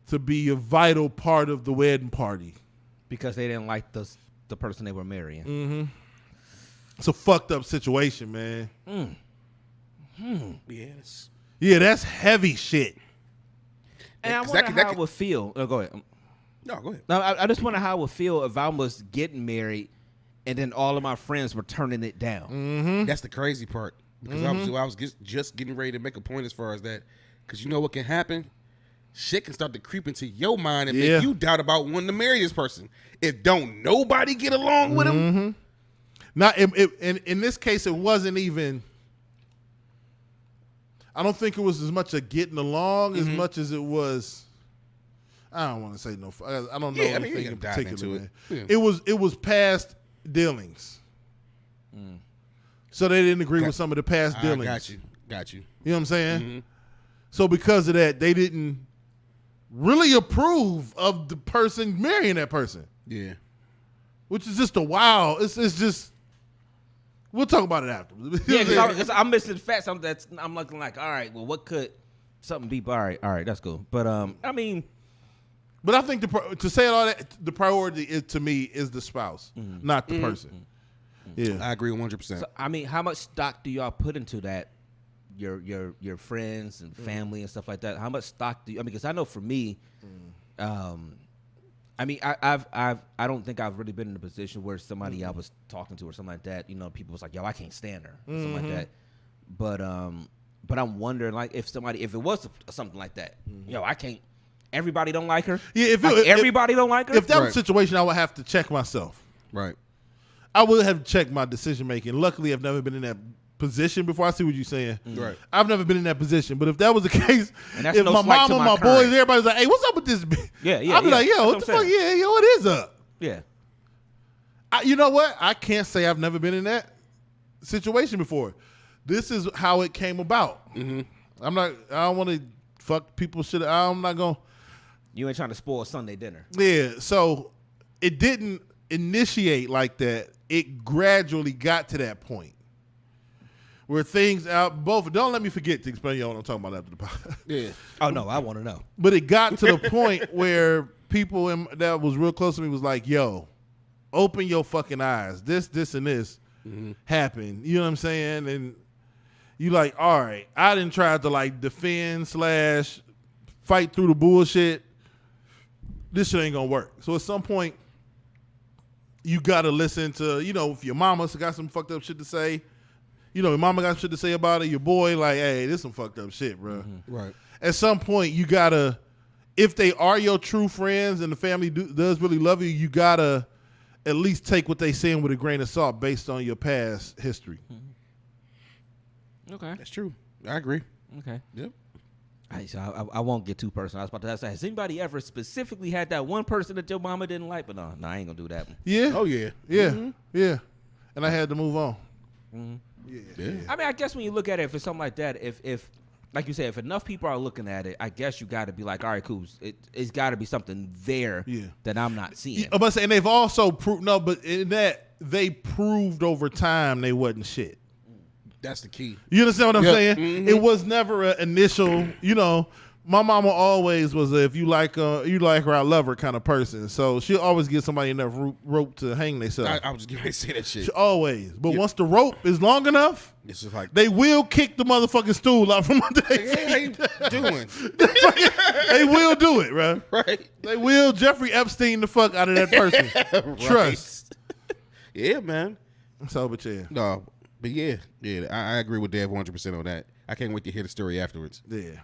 to be a vital part of the wedding party. Because they didn't like the person they were marrying. It's a fucked up situation, man. Yes. Yeah, that's heavy shit. And I 'Cause wonder that how could- it would feel. Oh, go ahead. No, go ahead. No, I just wonder how it would feel if I was getting married and then all of my friends were turning it down. That's the crazy part. Because obviously I was just getting ready to make a point as far as that. Because you know what can happen? Shit can start to creep into your mind and Yeah. make you doubt about wanting to marry this person. If don't nobody get along with him. Not in this case, it wasn't even. I don't think it was as much a getting along as much as it was. I don't want to say no. I don't know Yeah, I mean, anything you in gotta dive particular. into Man. it. It was past dealings. So they didn't agree with some of the past dealings. Got you. You know what I'm saying? So because of that, they didn't really approve of the person marrying that person, Yeah. which is just a wow. It's just. We'll talk about it after. Yeah, because I'm missing facts. I'm looking like, all right, well, what could something be? All right, that's cool. But I mean, But I think to say all that, the priority is, to me, is the spouse, not the person. Yeah. I agree 100%. so, I mean, how much stock do y'all put into that? Your friends and family and stuff like that. How much stock do you? I mean, because I know for me, I mean, I don't think I've really been in a position where somebody I was talking to or something like that, you know, people was like, yo, I can't stand her, or something like that. But I'm wondering, like, if it was something like that, yo, I can't. Everybody don't like her. Yeah, if everybody don't like her. If that was Right. a situation, I would have to check myself. Right. I would have checked my decision making. Luckily, I've never been in that position before. I see what you're saying. Right. I've never been in that position. But if that was the case, And that's if no my slight mom to and my my current. boys, everybody's like, hey, what's up with this bitch? Yeah, I'll be like, yo, that's what the what I'm fuck? saying. Yeah, yo, what is up? Yeah. You know what? I can't say I've never been in that situation before. This is how it came about. I don't want to fuck people shit. I'm not going to. You ain't trying to spoil Sunday dinner. Yeah, so it didn't initiate like that. It gradually got to that point where things out. Both don't let me forget to explain y'all what I'm talking about after the podcast. Yeah. Oh no, I want to know. But it got to the point where people that was real close to me was like, "Yo, open your fucking eyes. This, and this happened." You know what I'm saying? And you like, all right, I didn't try to like defend / fight through the bullshit. This shit ain't gonna work. So at some point, you gotta listen to, you know, if your mama's got some fucked up shit to say, you know, your mama got shit to say about it. Your boy, like, hey, this some fucked up shit, bro. Right. At some point, you gotta, if they are your true friends and the family does really love you, you gotta at least take what they saying with a grain of salt based on your past history. Okay. That's true. I agree. Okay. Yep. So I won't get too personal. I was about to ask, has anybody ever specifically had that one person that your mama didn't like? But no, I ain't gonna do that one. Yeah. Oh yeah. Yeah. Yeah. And I had to move on. Yeah. I mean, I guess when you look at it, if it's something like that, if like you said, if enough people are looking at it, I guess you got to be like, all right, cool. It's got to be something there that I'm not seeing. I must say, and they've also proved but in that they proved over time they wasn't shit. That's the key. You understand what I'm saying? Mm-hmm. It was never an initial, you know. My mama always was a, if you like her, I love her kind of person. So she'll always give somebody enough rope to hang themselves. I was just getting ready to say that shit. She always. But once the rope is long enough, It's just like, they will kick the motherfucking stool out from under their feet. how you doing? They will do it, bro. Right. They will Jeffrey Epstein the fuck out of that person. Trust. Yeah, man. So, but yeah. No, but yeah, I agree with Dave 100% on that. I can't wait to hear the story afterwards. Yeah.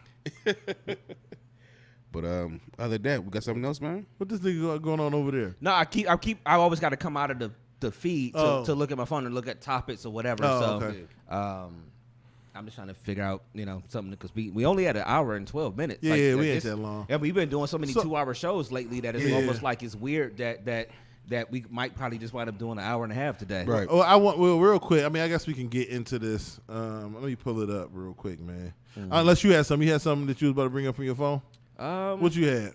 But other than that, we got something else, man. What this nigga going on over there? No, I always got to come out of the feed to look at my phone and look at topics or whatever. Okay. I'm just trying to figure out, you know, something because we only had an hour and 12 minutes. Yeah, Like, we ain't that long. Yeah, we've been doing so many 2-hour shows lately that it's Yeah. almost like it's weird that we might probably just wind up doing an hour and a half today. Right. Oh, I want real quick. I mean, I guess we can get into this. Let me pull it up real quick, man. Unless you had something. You had something that you was about to bring up from your phone. What you had?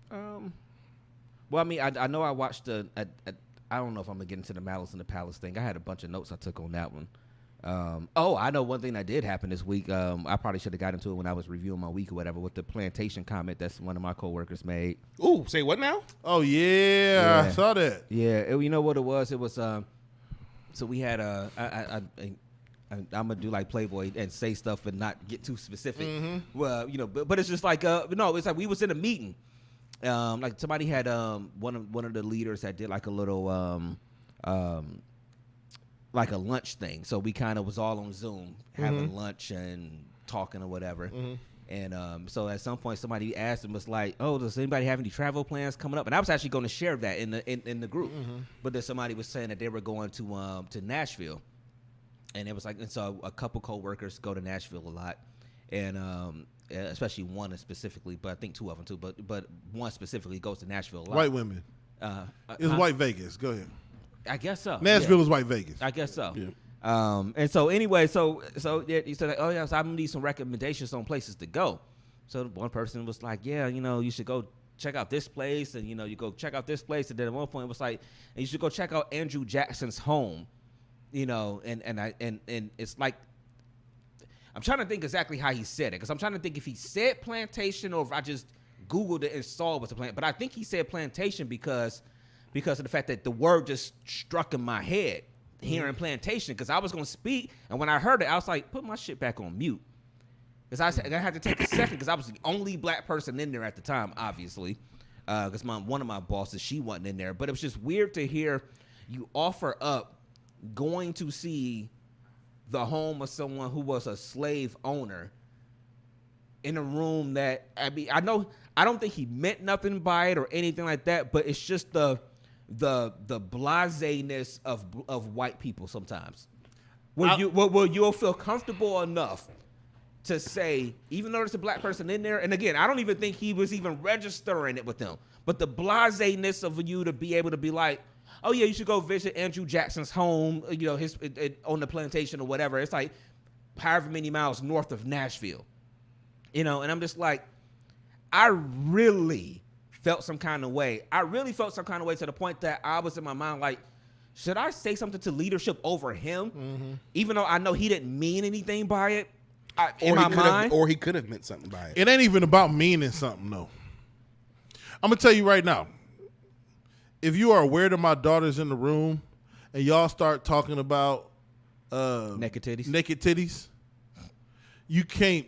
Well, I mean, I know I watched I don't know if I'm gonna get into the Malice in the Palace thing. I had a bunch of notes I took on that one. I know one thing that did happen this week. I probably should have got into it when I was reviewing my week or whatever with the plantation comment that's one of my coworkers made. Ooh, say what now? Oh yeah, I saw that. Yeah, you know what it was? It was so we had I'm gonna do like Playboy and say stuff and not get too specific. Well, you know, but it's just like no, it's like we was in a meeting. Like somebody had one of the leaders that did like a little like a lunch thing. So we kind of was all on Zoom having lunch and talking or whatever. And so at some point somebody asked him, was like, "Oh, does anybody have any travel plans coming up?" And I was actually going to share that in the group, but then somebody was saying that they were going to Nashville. And it was like, and so a couple coworkers go to Nashville a lot, and especially one specifically, but I think two of them too. But one specifically goes to Nashville a lot. White women. It's white Vegas. Go ahead. I guess so. Nashville is white Vegas. I guess so. Yeah. And so anyway, so he said, like, oh yeah, so I'm gonna need some recommendations on places to go. So one person was like, yeah, you know, you should go check out this place, and you know, you go check out this place, and then at one point it was like, and you should go check out Andrew Jackson's home. You know, and it's like, I'm trying to think exactly how he said it, because I'm trying to think if he said plantation or if I just Googled it and saw it was a plant. But I think he said plantation because of the fact that the word just struck in my head, hearing plantation, because I was going to speak, and when I heard it, I was like, put my shit back on mute. Because I had to take a second, because I was the only black person in there at the time, obviously, because one of my bosses, she wasn't in there. But it was just weird to hear you offer up going to see the home of someone who was a slave owner in a room that, I mean, I don't think he meant nothing by it or anything like that, but it's just the blasé-ness of white people sometimes. You'll feel comfortable enough to say, even though there's a black person in there, and again, I don't even think he was even registering it with them, but the blasé-ness of you to be able to be like, oh yeah, you should go visit Andrew Jackson's home, you know, his on the plantation or whatever. It's like however many miles north of Nashville, you know. And I'm just like, I really felt some kind of way. I really felt some kind of way to the point that I was in my mind like, should I say something to leadership over him, even though I know he didn't mean anything by it? In my mind, or he could have meant something by it. It ain't even about meaning something, though. I'm gonna tell you right now. If you are aware that my daughter's in the room and y'all start talking about naked titties, you can't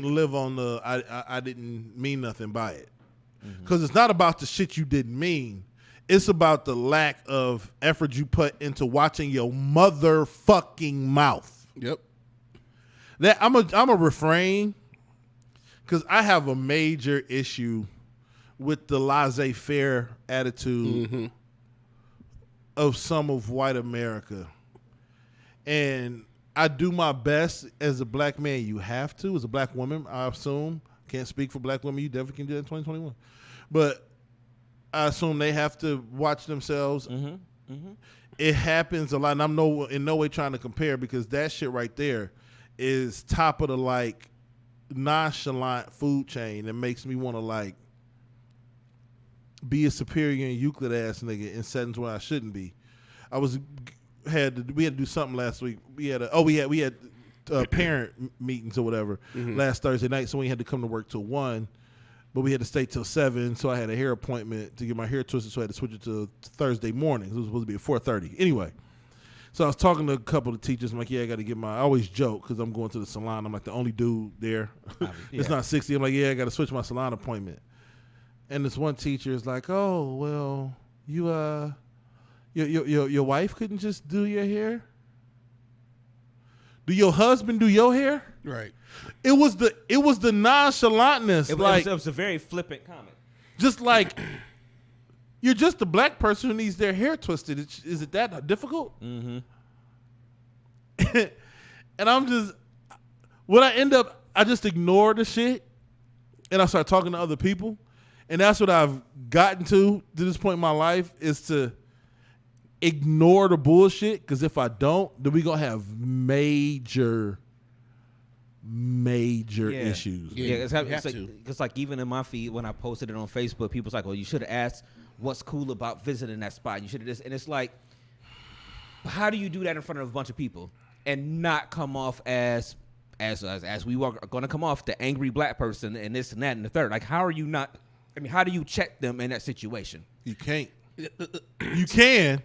live on the I didn't mean nothing by it, because it's not about the shit you didn't mean. It's about the lack of effort you put into watching your motherfucking mouth. Yep. That I'm a refrain because I have a major issue with the laissez-faire attitude of some of white America. And I do my best as a black man. You have to. As a black woman, I assume. Can't speak for black women. You definitely can do that in 2021. But I assume they have to watch themselves. It happens a lot. And I'm in no way trying to compare because that shit right there is top of the like nonchalant food chain that makes me want to like be a superior and Euclid ass nigga in settings where I shouldn't be. We had to do something last week. We had parent meetings or whatever last Thursday night, so we had to come to work till 1, but we had to stay till 7. So I had a hair appointment to get my hair twisted, so I had to switch it to Thursday morning. It was supposed to be at 4:30. Anyway, so I was talking to a couple of teachers. I'm like, yeah, I got to get I always joke because I'm going to the salon. I'm like the only dude there. It's not 60. I'm like, yeah, I got to switch my salon appointment. And this one teacher is like, oh, well, your wife couldn't just do your hair? Do your husband do your hair? Right. It was the nonchalantness. It was a very flippant comment. Just like, you're just a black person who needs their hair twisted. Is it that difficult? Mm-hmm. And I just ignore the shit and I start talking to other people. And that's what I've gotten to this point in my life is to ignore the bullshit. Because if I don't, then we going to have major issues. Yeah, it's like even in my feed when I posted it on Facebook, people's like, "Well, you should have asked what's cool about visiting that spot. You should have this." And it's like, how do you do that in front of a bunch of people and not come off as we were going to come off the angry black person and this and that and the third? Like, how are you not? I mean, how do you check them in that situation? You can't. You can,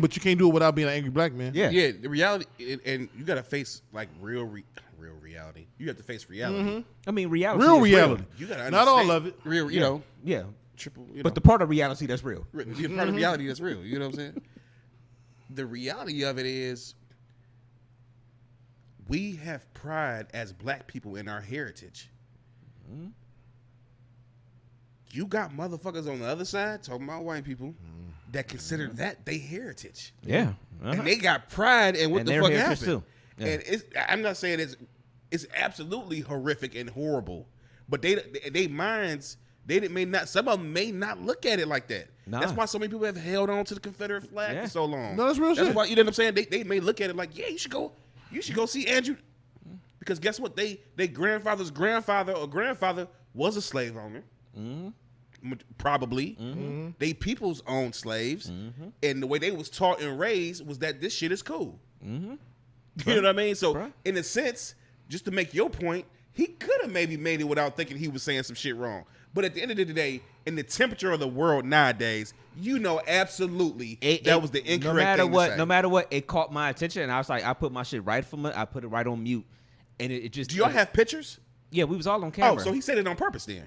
but you can't do it without being an angry black man. Yeah. Yeah, the reality, and you got to face like real reality. You have to face reality. I mean, reality. Real is reality. You got to Not all of it. Real, you know, Yeah. triple. But the part of reality that's real. the part of reality that's real. You know what I'm saying? The reality of it is, we have pride as black people in our heritage. You got motherfuckers on the other side talking about white people that consider that they heritage. Yeah. And they got pride in what And the their fuck heritage happened. too. Yeah. And I'm not saying it's absolutely horrific and horrible, but they minds may not. Some of them may not look at it like that. Nah. That's why so many people have held on to the Confederate flag for so long. No, that's real shit. Why, you know what I'm saying? They may look at it like, yeah, you should go see Andrew, because guess what? They grandfather's grandfather or grandfather was a slave owner. Probably. They peoples owned slaves, and the way they was taught and raised was that this shit is cool. You know what I mean? So in a sense, just to make your point, he could have maybe made it without thinking he was saying some shit wrong. But at the end of the day, in the temperature of the world nowadays, you know absolutely that was the incorrect thing to say. No matter what, it caught my attention, and I was like, I put my shit right from it. I put it right on mute, and it just. Do y'all have pictures? Yeah, we was all on camera. Oh, so he said it on purpose then.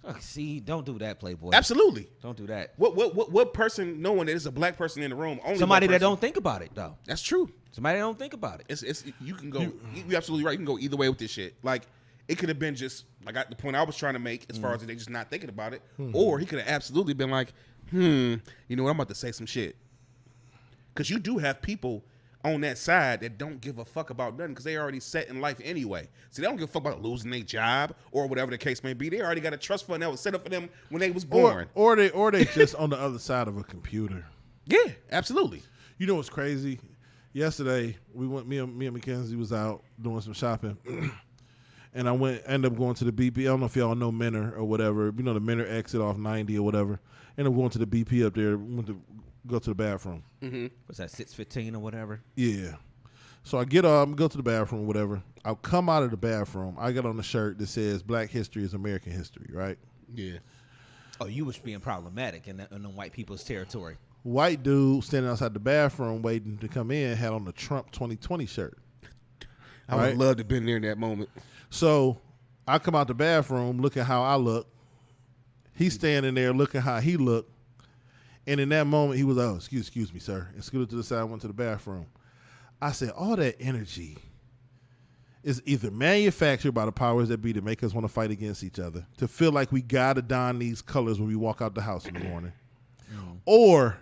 Oh, see, don't do that, Playboy. Absolutely. Don't do that. What person, knowing that there's a black person in the room, only Somebody black that person. don't think about it though. That's true. Somebody that don't think about it. It's you can go. You're absolutely right. You can go either way with this shit. Like it could have been just like the point I was trying to make, as far as they just not thinking about it, or he could have absolutely been like, you know what, I'm about to say some shit. Because you do have people on that side that don't give a fuck about nothing because they already set in life anyway. So they don't give a fuck about losing their job or whatever the case may be. They already got a trust fund that was set up for them when they was born. Or they just on the other side of a computer. Yeah, absolutely. You know what's crazy? Yesterday we went. Me and Mackenzie was out doing some shopping, and I ended up going to the BP. I don't know if y'all know Menor or whatever. You know the Menor exit off 90 or whatever. Ended up going to the BP up there. Went to go to the bathroom. Was that 6:15 or whatever? Yeah. So I get up, go to the bathroom or whatever. I'll come out of the bathroom. I got on a shirt that says Black History is American History, right? Yeah. Oh, you was being problematic in the white people's territory. White dude standing outside the bathroom waiting to come in had on the Trump 2020 shirt. I would love to have been there in that moment. So I come out the bathroom looking how I look. He's standing there looking how he looked. And in that moment, he was like, oh, excuse me, sir. And scooted to the side, went to the bathroom. I said, all that energy is either manufactured by the powers that be to make us want to fight against each other, to feel like we got to don these colors when we walk out the house in the morning, or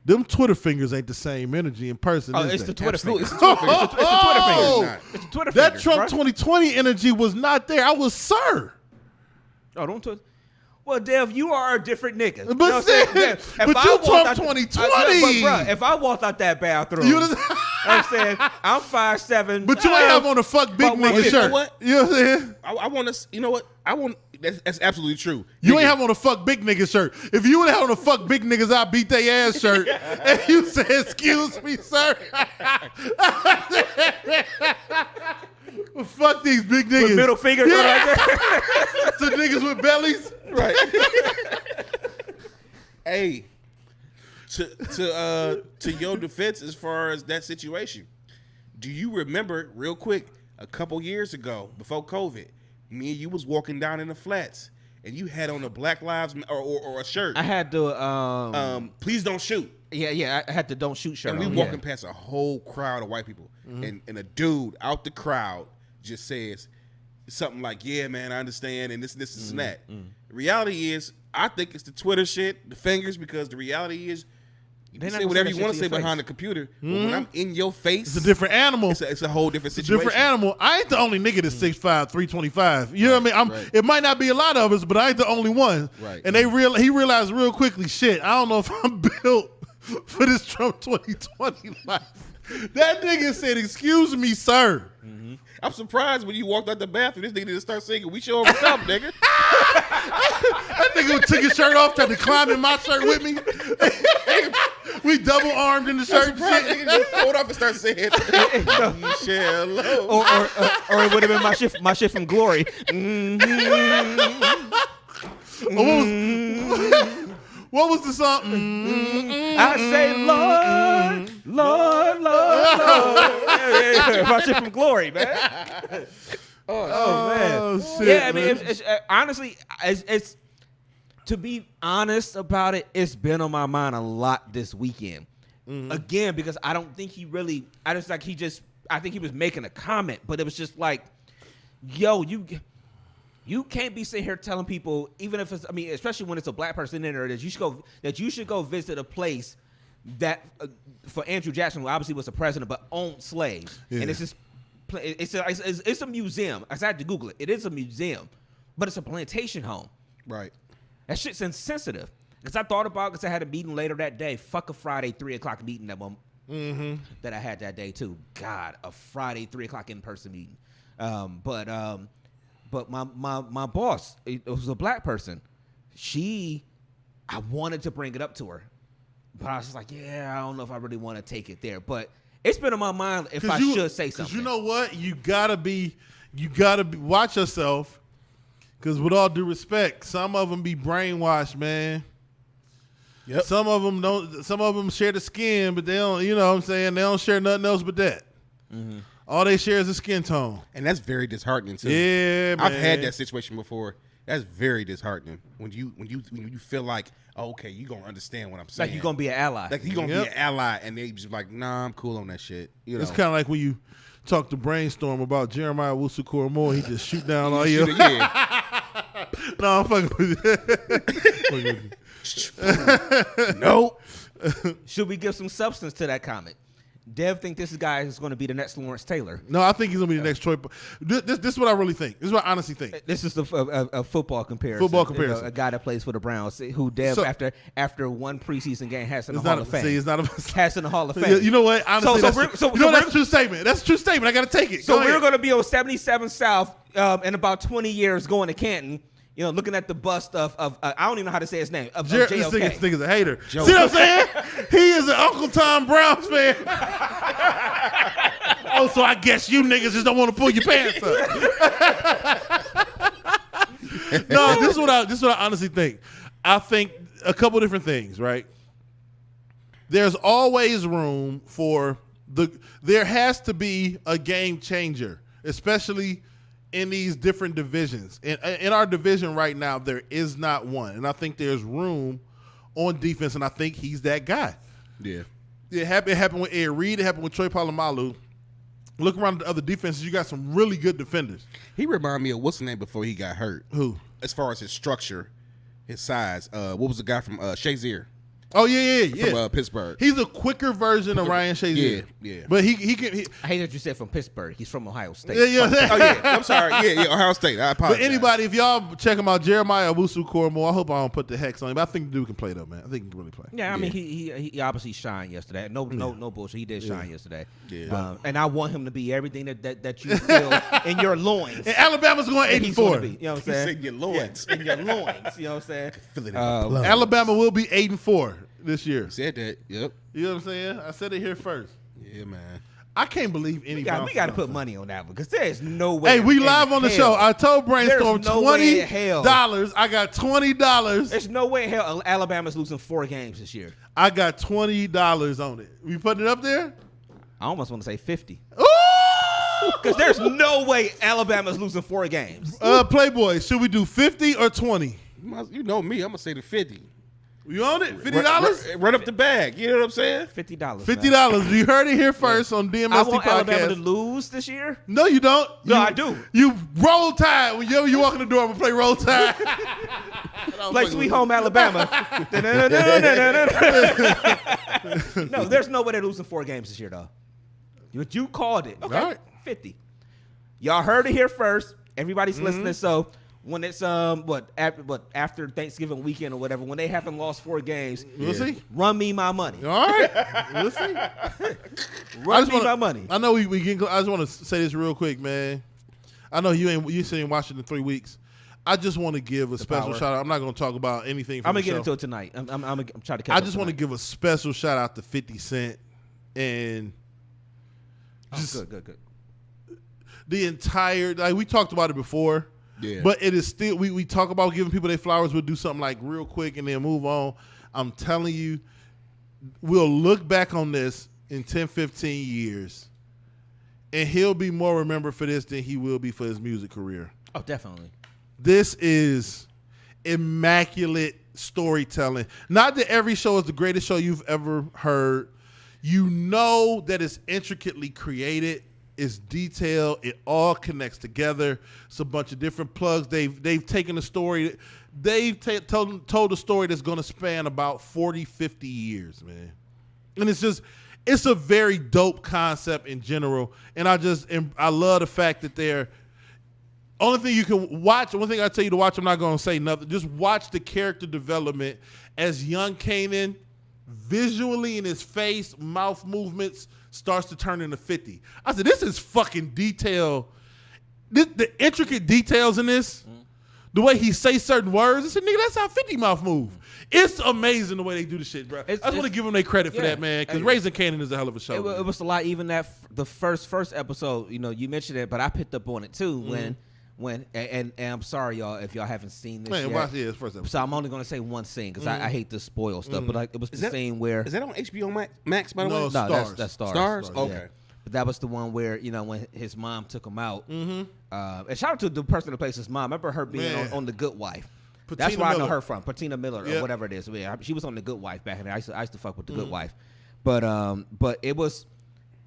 them Twitter fingers ain't the same energy in person. Oh, is it's they? the Twitter Absolutely. fingers. It's the Twitter fingers. It's the Twitter Oh! fingers. It's the Twitter That fingers, Trump bruh. 2020 energy was not there. I was sir. Oh, don't Twitter. Well, Dev, you are a different nigga. You know But what I'm saying? see, Dev, if but I you walked Trump out- 2020. But, bruh, if I walked out that bathroom, You you know know- what I'm saying? I'm 5'7". But you ain't have on a fuck big But nigga you know shirt. what? You know what I'm saying? I want to. You know what? I want. That's absolutely true. You Nigga, ain't have on a fuck big nigga shirt. If you would have on a fuck big niggas, I beat their ass shirt, and you said, "Excuse me, sir." Well, fuck these big niggas. With middle fingers Yeah. right there. To niggas with bellies. right. Hey, to your defense as far as that situation, do you remember real quick a couple years ago before COVID, me and you was walking down in the flats and you had on a Black Lives or a shirt. I had to Please don't shoot. yeah, I had the don't shoot shirt And we on. walking past a whole crowd of white people, and a dude out the crowd just says something like, "Yeah, man, I understand," and this and that. The reality is, I think it's the Twitter shit, the fingers, because the reality is, you They're can not say gonna whatever say you that want to shit say to your behind face. the computer, but when I'm in your face, It's a different animal. It's a whole different It's a situation. different animal. I ain't the only nigga that's 6'5", 325. You know what I mean? right. It might not be a lot of us, but I ain't the only one. Right. And he realized real quickly, shit, I don't know if I'm built for this Trump 2020 life. That nigga said, "Excuse me, sir." I'm surprised when you walked out the bathroom, this nigga didn't start singing, "We should overcome," nigga. That nigga took his shirt off, tried to climb in my shirt with me. We double armed in the shirt. and Surprised shit. nigga just pulled off and start saying, "You shall know." or it would have been my shit from Glory. What was the song? I say, Lord, Lord, Lord, Lord. Yeah. My shit from Glory, man. Oh man. Oh, shit, Yeah, I mean, man. it's honestly, it's to be honest about it, it's been on my mind a lot this weekend. Again, because I don't think he really. I think he was making a comment, but it was just like, yo, you can't be sitting here telling people, even if it's, I mean, especially when it's a black person in there, that you should go visit a place that for Andrew Jackson, who obviously was the president, but owned slaves, Yeah. and it's a museum. I had to Google it. It is a museum, but it's a plantation home. Right. That shit's insensitive. Because I thought about, because I had a meeting later that day. Fuck a Friday 3:00 meeting that I had that day too. God, a Friday 3:00 in-person meeting. But my boss, it was a black person. I wanted to bring it up to her, but I was just like, yeah, I don't know if I really want to take it there. But it's been on my mind if I should say something. Because you know what? You gotta watch yourself. Because with all due respect, some of them be brainwashed, man. Yep. Some of them don't. Some of them share the skin, but they don't. You know what I'm saying? They don't share nothing else but that. All they share is a skin tone. And that's very disheartening too. Yeah, man. I've had that situation before. That's very disheartening when you feel like, oh, okay, you gonna understand what I'm saying. Like you're gonna be an ally. like you gonna Yep. be an ally, and they just like, nah, I'm cool on that shit. You know, It's kind of like when you talk to Brainstorm about Jeremiah Wusu Moore. He just shoot down all you. yeah. No, I'm fucking with you. No. Should we give some substance to that comment? Dev think this guy is going to be the next Lawrence Taylor. No, I think he's gonna be the next Troy. This is what I really think. This is what I honestly think. This is a football comparison. Football You know, comparison. a guy that plays for the Browns, who Dev So- after one preseason game has in the It's Hall not. of Fame. See, it's not. Has in the Hall of Yeah, Fame. you know what? Honestly, that's a true statement. That's a true statement. I got to take it. So Go we're ahead. going to be on 77 South in about 20 years going to Canton, you know, looking at the bust of I don't even know how to say his name, of This JLK. nigga's a hater. See what I'm saying? He is an Uncle Tom Browns fan. Oh, so I guess you niggas just don't want to pull your pants up. No, this is what I honestly think. I think a couple different things, right? There's always room for there has to be a game changer, especially in these different divisions. In our division right now, there is not one. And I think there's room on defense, and I think he's that guy. Yeah. It happened with Ed Reed. It happened with Troy Polamalu. Look around the other defenses. You got some really good defenders. He reminded me of what's the name before he got hurt. Who? As far as his structure, his size. What was the guy from Shazier? Oh, yeah. From Pittsburgh. He's a quicker version of Ryan Shazier. Yeah. But he can. I hate that you said from Pittsburgh. He's from Ohio State. Yeah. Oh, yeah. I'm sorry. Yeah, Ohio State. I apologize. But anybody, if y'all check him out, Jeremiah Owusu-Koramoah, I hope I don't put the hex on him. But I think the dude can play, though, man. I think he can really play. Yeah, I mean, he obviously shined yesterday. No bullshit. He did shine yesterday. Yeah. And I want him to be everything that you feel in your loins. And Alabama's going that he's gonna 8-4. be, you know what I'm He saying? said your loins. Yeah, in your loins. You know what I'm saying? Feel it in the blood. Alabama will be 8-4 this year. Said that. Yep. You know what I'm saying? I said it here first. Yeah, man. I can't believe any. We got to bounce put money on that one because there is no way. Hey, we in live on the hell- show. I told Brainstorm There's no way in $20. I got $20. There's no way in hell Alabama's losing 4 games this year. I got $20 on it. We putting it up there? I almost want to say 50 Ooh! because there's no way Alabama's losing 4 games. Playboy, should we do 50 or 20? You know me. I'm going to say the 50. You on it? $50? Run up the bag. You know what I'm saying? $50. $50. You heard it here first on I DMST want Alabama to Podcast. lose this year. No, you don't. No, You- I do. You roll tide. When you walk in the door, I'm going to play roll tide. Play Sweet Home Alabama. No, there's no way they're losing 4 games this year, though. You called it. Okay, All right. 50. Y'all heard it here first. Everybody's listening. So when it's after Thanksgiving weekend or whatever, when they haven't lost 4 games, We'll see. run me my money. All right. We'll see. Run me my money. I know we get. I just want to say this real quick, man. I know you said in Washington 3 weeks. I just want to give a special power. shout out. I'm not going to talk about anything. From I'm gonna the get show. into it tonight. I'm trying to catch I up just want to tonight. give a special shout out to 50 Cent and just Good. the entire. Like we talked about it before. Yeah. But it is still we talk about giving people their flowers. We'll do something like real quick and then move on. I'm telling you, we'll look back on this in 10, 15 years, and he'll be more remembered for this than he will be for his music career. Oh, definitely. This is immaculate storytelling. Not that every show is the greatest show you've ever heard. You know that it's intricately created. It's detailed. It all connects together. It's a bunch of different plugs. They've taken a story. They've told a story that's going to span about 40, 50 years, man. And it's a very dope concept in general. And I love the fact that they're only thing you can watch. One thing I tell you to watch, I'm not going to say nothing. Just watch the character development as young Kanan visually in his face, mouth movements starts to turn into 50. I said, this is fucking detail. The intricate details in this, the way he say certain words. I said, nigga, that's how 50 mouth move. It's amazing the way they do the shit, bro. I just want to give them their credit for yeah. that, man, because Raising Kanan is a hell of a show. It was a lot. Even the first episode, you mentioned it, but I picked up on it too when I'm sorry, y'all, if y'all haven't seen this Man, yet. watch it's first episode. So I'm only going to say one scene because I hate to spoil stuff, but it was the scene where Is that on HBO Max, by the No, way? Stars. that's Stars. Stars? Yeah. Okay. But that was the one where when his mom took him out. And shout out to the person that plays his mom. I remember her being Man. on The Good Wife. Patina That's where I know Miller. her from, Patina Miller Yep. or whatever it is. Yeah, she was on The Good Wife back in there. I used to fuck with The Good Wife, but it was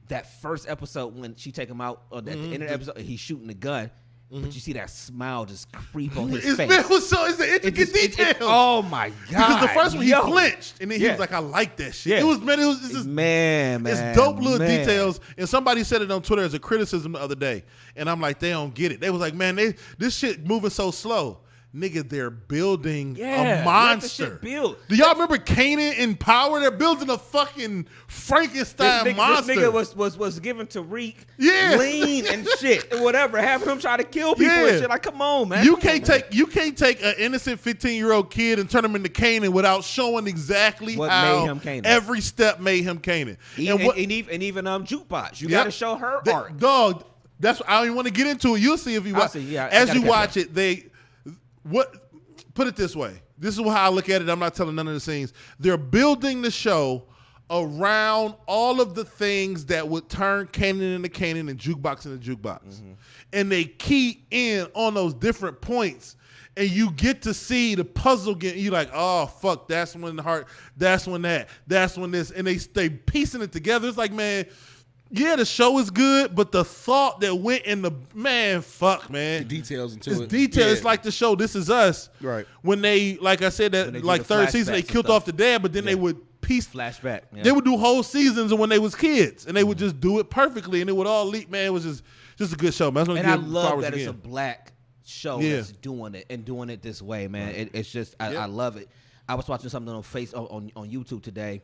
that first episode when she take him out at the end of the episode. He's shooting the gun, but you see that smile just creep on his face. It's the intricate details. Oh my god! Because the first one he Yo. flinched, and then he Yeah. was like, "I like that shit." Yeah. It was it's just Man, it's dope little man. details. And somebody said it on Twitter as a criticism the other day, and I'm like, they don't get it. They was like, man, this shit moving so slow. Nigga, they're building Yeah, a let the monster. shit build. Do y'all remember Kanan in Power? They're building a fucking Frankenstein monster. This nigga was given to Reek, Yeah. lean and shit and whatever, having him try to kill people Yeah. and shit. Like, come on, man. You can't take an innocent 15-year-old kid and turn him into Kanan without showing exactly What how made him Kanan. every step made him Kanan. and even Jukebox. You Yep. got to show her arc. Dog, that's I don't even want to get into it. You'll see if you I'll watch. see, yeah, I as gotta you catch watch it, put it this way. This is how I look at it. I'm not telling none of the scenes. They're building the show around all of the things that would turn Kanan into Kanan and Jukebox into Jukebox. And they key in on those different points. And you get to see the puzzle get, you like, oh, fuck, that's when the heart, that's when that, that's when this. And they piecing it together. It's like, man, yeah, the show is good, but the thought that went in the, man, fuck, man. The details into it's it. detail. Yeah. It's like the show This Is Us. Right. When they, like I said, When they that do like the third season, they flashbacks killed and off the dad, but then they would piece Flashback. Yeah. They would do whole seasons when they was kids, and they would just do it perfectly, and it would all leak. Man, it was just a good show, man. And I love that it's a black show Yeah. that's doing it and doing it this way, man. It's just I love it. I was watching something on on YouTube today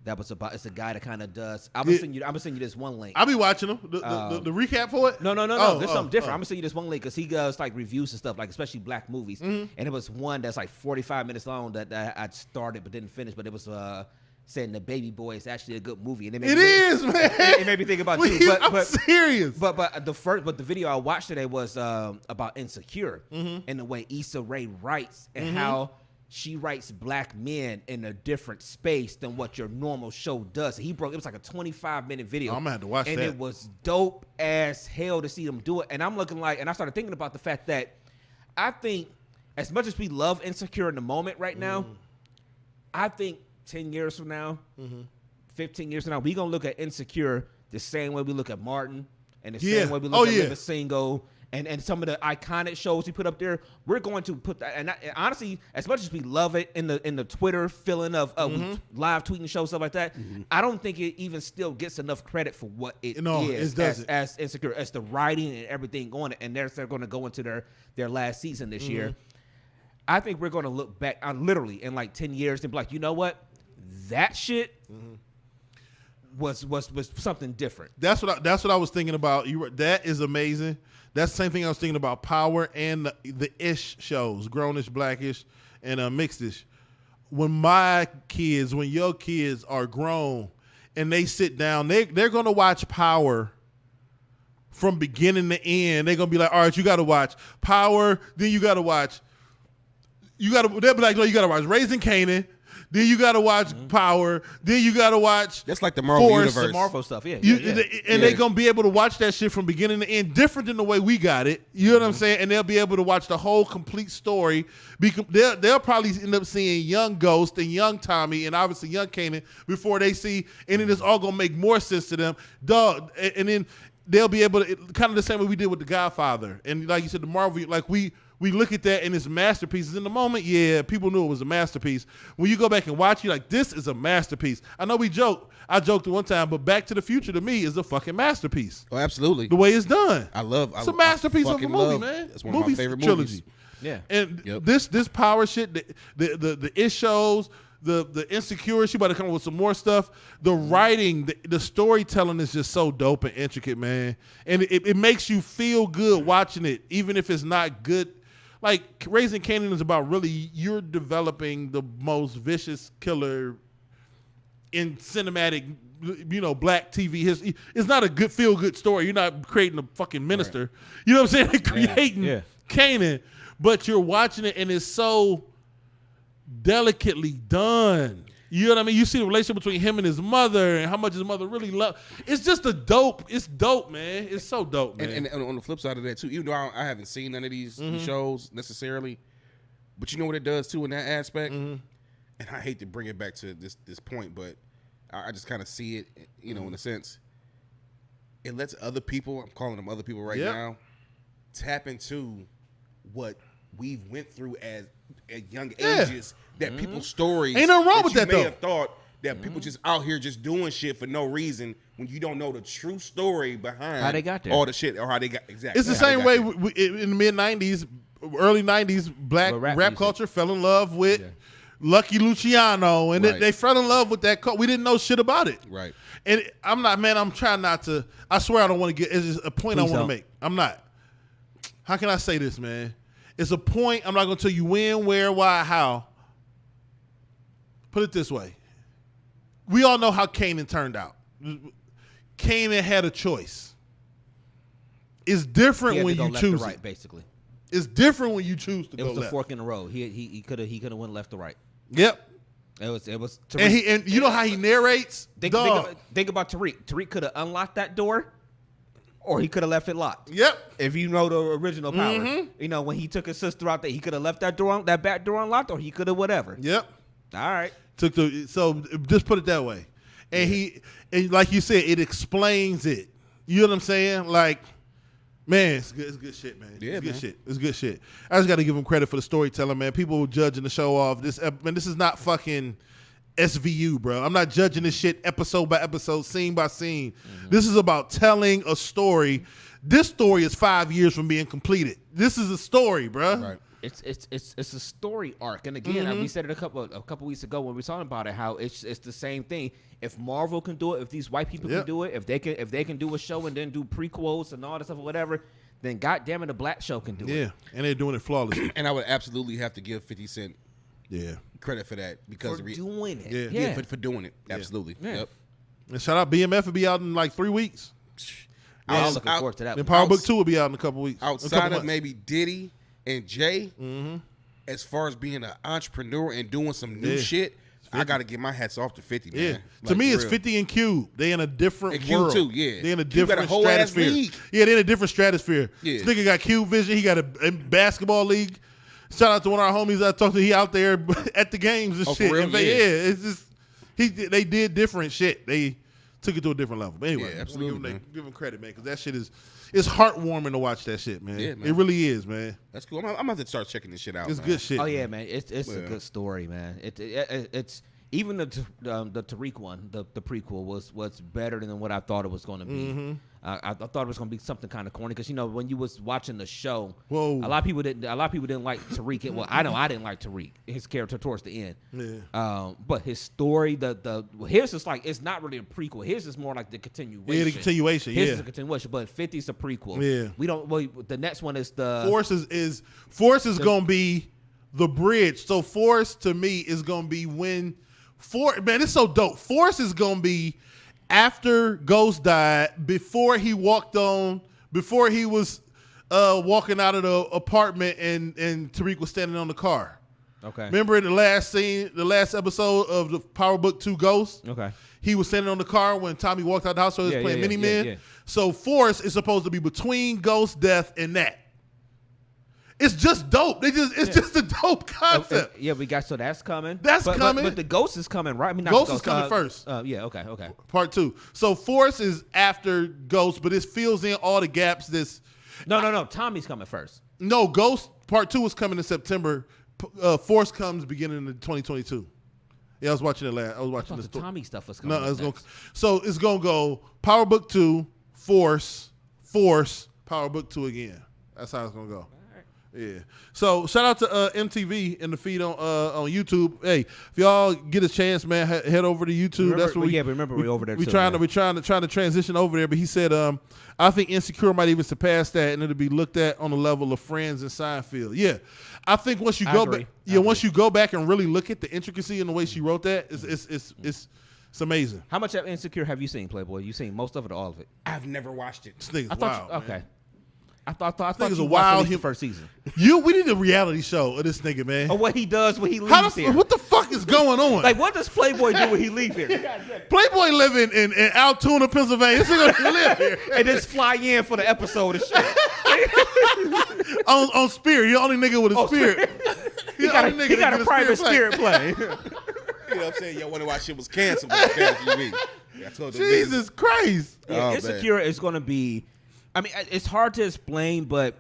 that was about. It's a guy that kind of does. I'm gonna send you this one link. I'll be watching them. The recap for it. No. There's something different. I'm gonna send you this one link because he does like reviews and stuff, like especially black movies. And it was one that's like 45 minutes long that I started but didn't finish. But it was saying The Baby Boy is actually a good movie. And It is, man. It made me think about you. I'm serious. But the video I watched today was about Insecure and the way Issa Rae writes and how she writes black men in a different space than what your normal show does. It was like a 25-minute video. I'm gonna have to watch and that. it was dope as hell to see them do it. And I'm looking like, and I started thinking about the fact that I think as much as we love Insecure in the moment right now, I think 10 years from now, 15 years from now, we gonna look at Insecure the same way we look at Martin and the same way we look at Living Single and some of the iconic shows we put up there. We're going to put that, and honestly, as much as we love it in the Twitter feeling of live tweeting shows, stuff like that, I don't think it even still gets enough credit for what it is as Insecure, as the writing and everything on it. And they're going to go into their last season this year. I think we're going to look back on literally in like 10 years and be like, you know what? That shit was something different. That's what I was thinking about. That is amazing. That's the same thing I was thinking about Power and the ish shows, Grownish, Blackish, and Mixedish. When your kids are grown and they sit down, they're gonna watch Power from beginning to end. They're gonna be like, all right, you gotta watch Power, then they'll be like, no, you gotta watch Raising Kanan. Then you gotta watch Power. Then you gotta watch. That's like the Marvel Force, universe. The Marvel stuff, yeah. They're gonna be able to watch that shit from beginning to end, different than the way we got it. You know what I'm saying? And they'll be able to watch the whole complete story. They'll probably end up seeing young Ghost and young Tommy and obviously young Kanan before they see, and then it's all gonna make more sense to them, dog. And then they'll be able to kind of the same way we did with The Godfather, and like you said, the Marvel, like we look at that and it's masterpieces. In the moment, yeah, people knew it was a masterpiece. When you go back and watch, you're like, this is a masterpiece. I know I joked one time, but Back to the Future to me is a fucking masterpiece. Oh, absolutely. The way it's done. It's a masterpiece of a movie, man. It's one of my favorite movies. Yeah. And this Power shit, the ish shows, the Insecure, she about to come up with some more stuff. The writing, the storytelling is just so dope and intricate, man. And it makes you feel good watching it, even if it's not good. Like Raising Kanan is about really you're developing the most vicious killer in cinematic, black TV history. It's not a good feel good story. You're not creating a fucking minister. Right. You know what I'm saying? They're creating Kanan, but you're watching it and it's so delicately done. You know what I mean? You see the relationship between him and his mother and how much his mother really loved. It's just it's dope, man. It's so dope, man. And on the flip side of that, too, even though I haven't seen none of these shows necessarily, but you know what it does, too, in that aspect? And I hate to bring it back to this point, but I just kind of see it, in a sense. It lets other people, I'm calling them other people right now, tap into what we've went through at young ages, that people's stories. Ain't nothing wrong with that, though. You may have thought that people just out here just doing shit for no reason when you don't know the true story behind how they got there, all the shit, or how they got exactly. It's the same way in the mid '90s, early '90s, black rap culture fell in love with Lucky Luciano, and they fell in love with that. We didn't know shit about it, right? And I'm trying not to. I swear I don't want to get. It's just a point I want to make. I'm not. How can I say this, man? It's a point. I'm not going to tell you when, where, why, how. Put it this way. We all know how Kanan turned out. Kanan had a choice. It's different when you choose right, basically. It's different when you choose to go left. It was a fork in the road. He could have went left or right. Yep. It was And Tariq. you know how he narrates? Think Dog. about Tariq. Tariq could have unlocked that door, or he could have left it locked. Yep. If you know the original power, you know when he took his sister out there, he could have left that back door unlocked, or he could have whatever. Yep. All right. So just put it that way. And and like you said, it explains it. You know what I'm saying? Like, man, it's good shit, man. Yeah, it's good man. shit. It's good shit. I just got to give him credit for the storytelling, man. People judging the show off. This is not fucking SVU, bro. I'm not judging this shit episode by episode, scene by scene. This is about telling a story. This story is 5 years from being completed. This is a story, bro. Right. It's a story arc, and again, we said it a couple weeks ago when we were talking about it. How it's the same thing. If Marvel can do it, if these white people can do it, if they can do a show and then do prequels and all that stuff or whatever, then goddamn it, a black show can do it. Yeah, and they're doing it flawlessly. And I would absolutely have to give 50 Cent Yeah. credit for that because For doing it. Yeah. for doing it. Absolutely. Yeah. Yep. And shout out BMF will be out in like 3 weeks. I'm looking forward to that. And one. Power Book 2 will be out in a couple weeks. Outside of maybe Diddy and Jay, as far as being an entrepreneur and doing some new shit, I got to get my hats off to 50, man. Yeah. Like, To me, for it's real. 50 and Cube. They in a different And Cube world. too, yeah. They in a Cube got a different whole ass stratosphere. league. Yeah, they in a different stratosphere. Yeah. This nigga got Cube Vision. He got a basketball league. Shout out to one of our homies I talked to. He out there at the games and Oh, for shit. real? And Yeah. it's just they did different shit. They took it to a different level. But anyway, Yeah, absolutely, give them credit, man, because that shit it's heartwarming to watch that shit, man. Yeah, man. It really is, man. That's cool. I'm going to start checking this shit out. It's man. good shit. Oh man. yeah, man, it's a good story, man. It's even the Tariq one, the prequel was better than what I thought it was going to be. I thought it was going to be something kind of corny because when you was watching the show, Whoa. a lot of people didn't like Tariq. Well, I know I didn't like Tariq, his character towards the end. Yeah. But his story, his is like it's not really a prequel. His is more like the continuation. Yeah, the continuation, His yeah. is a continuation, but 50's a prequel. Yeah. We don't. Well, the next one is the Force is gonna be the bridge. So Force to me is gonna be when man, it's so dope. Force is gonna be after Ghost died, before he was walking out of the apartment and Tariq was standing on the car. Okay. Remember in the last episode of the Power Book 2 Ghost? Okay. He was standing on the car when Tommy walked out the house, so he was playing Mini Man. yeah. So Force is supposed to be between Ghost, Death, and that. It's just dope. It's just a dope concept. Yeah, we got so that's coming. That's coming. But the Ghost is coming, right? I mean, not Ghost the is coming first. Yeah, okay. Part 2. So Force is after Ghost, but it fills in all the gaps. No. Tommy's coming first. No, Ghost Part 2 is coming in September. Force comes beginning in 2022. Yeah, I was watching it last. I was watching I the thought the story. Tommy stuff was coming. No, so it's gonna go Power Book 2, Force, Power Book 2 again. That's how it's gonna go. Yeah. So shout out to MTV in the feed on YouTube. Hey, if y'all get a chance, man, head over to YouTube. That's what remember we over there. we too, trying man. to trying to transition over there. But he said, I think Insecure might even surpass that, and it'll be looked at on the level of Friends and Seinfeld. Yeah, I think once you I go agree. back, once you go back and really look at the intricacy in the way she wrote that, it's amazing. How much of Insecure have you seen, Playboy? You seen most of it or all of it? I've never watched it. This nigga's I thought. wild. Okay. man. I thought nigga's you a watched wild at least the hum- first season. We need a reality show of this nigga, man. Or what he does when he leaves here. What the fuck is going on? Like, what does Playboy do when he leaves here? Playboy living in Altoona, Pennsylvania. This nigga live here And just fly in for the episode and shit. on Spirit. You're the only nigga with a Spirit. He got a private Spirit plane. You know what I'm saying? Y'all wonder why shit was canceled for the past few weeks. I told them Jesus Christ. Yeah, Oh, Insecure is going to be. I mean, it's hard to explain, but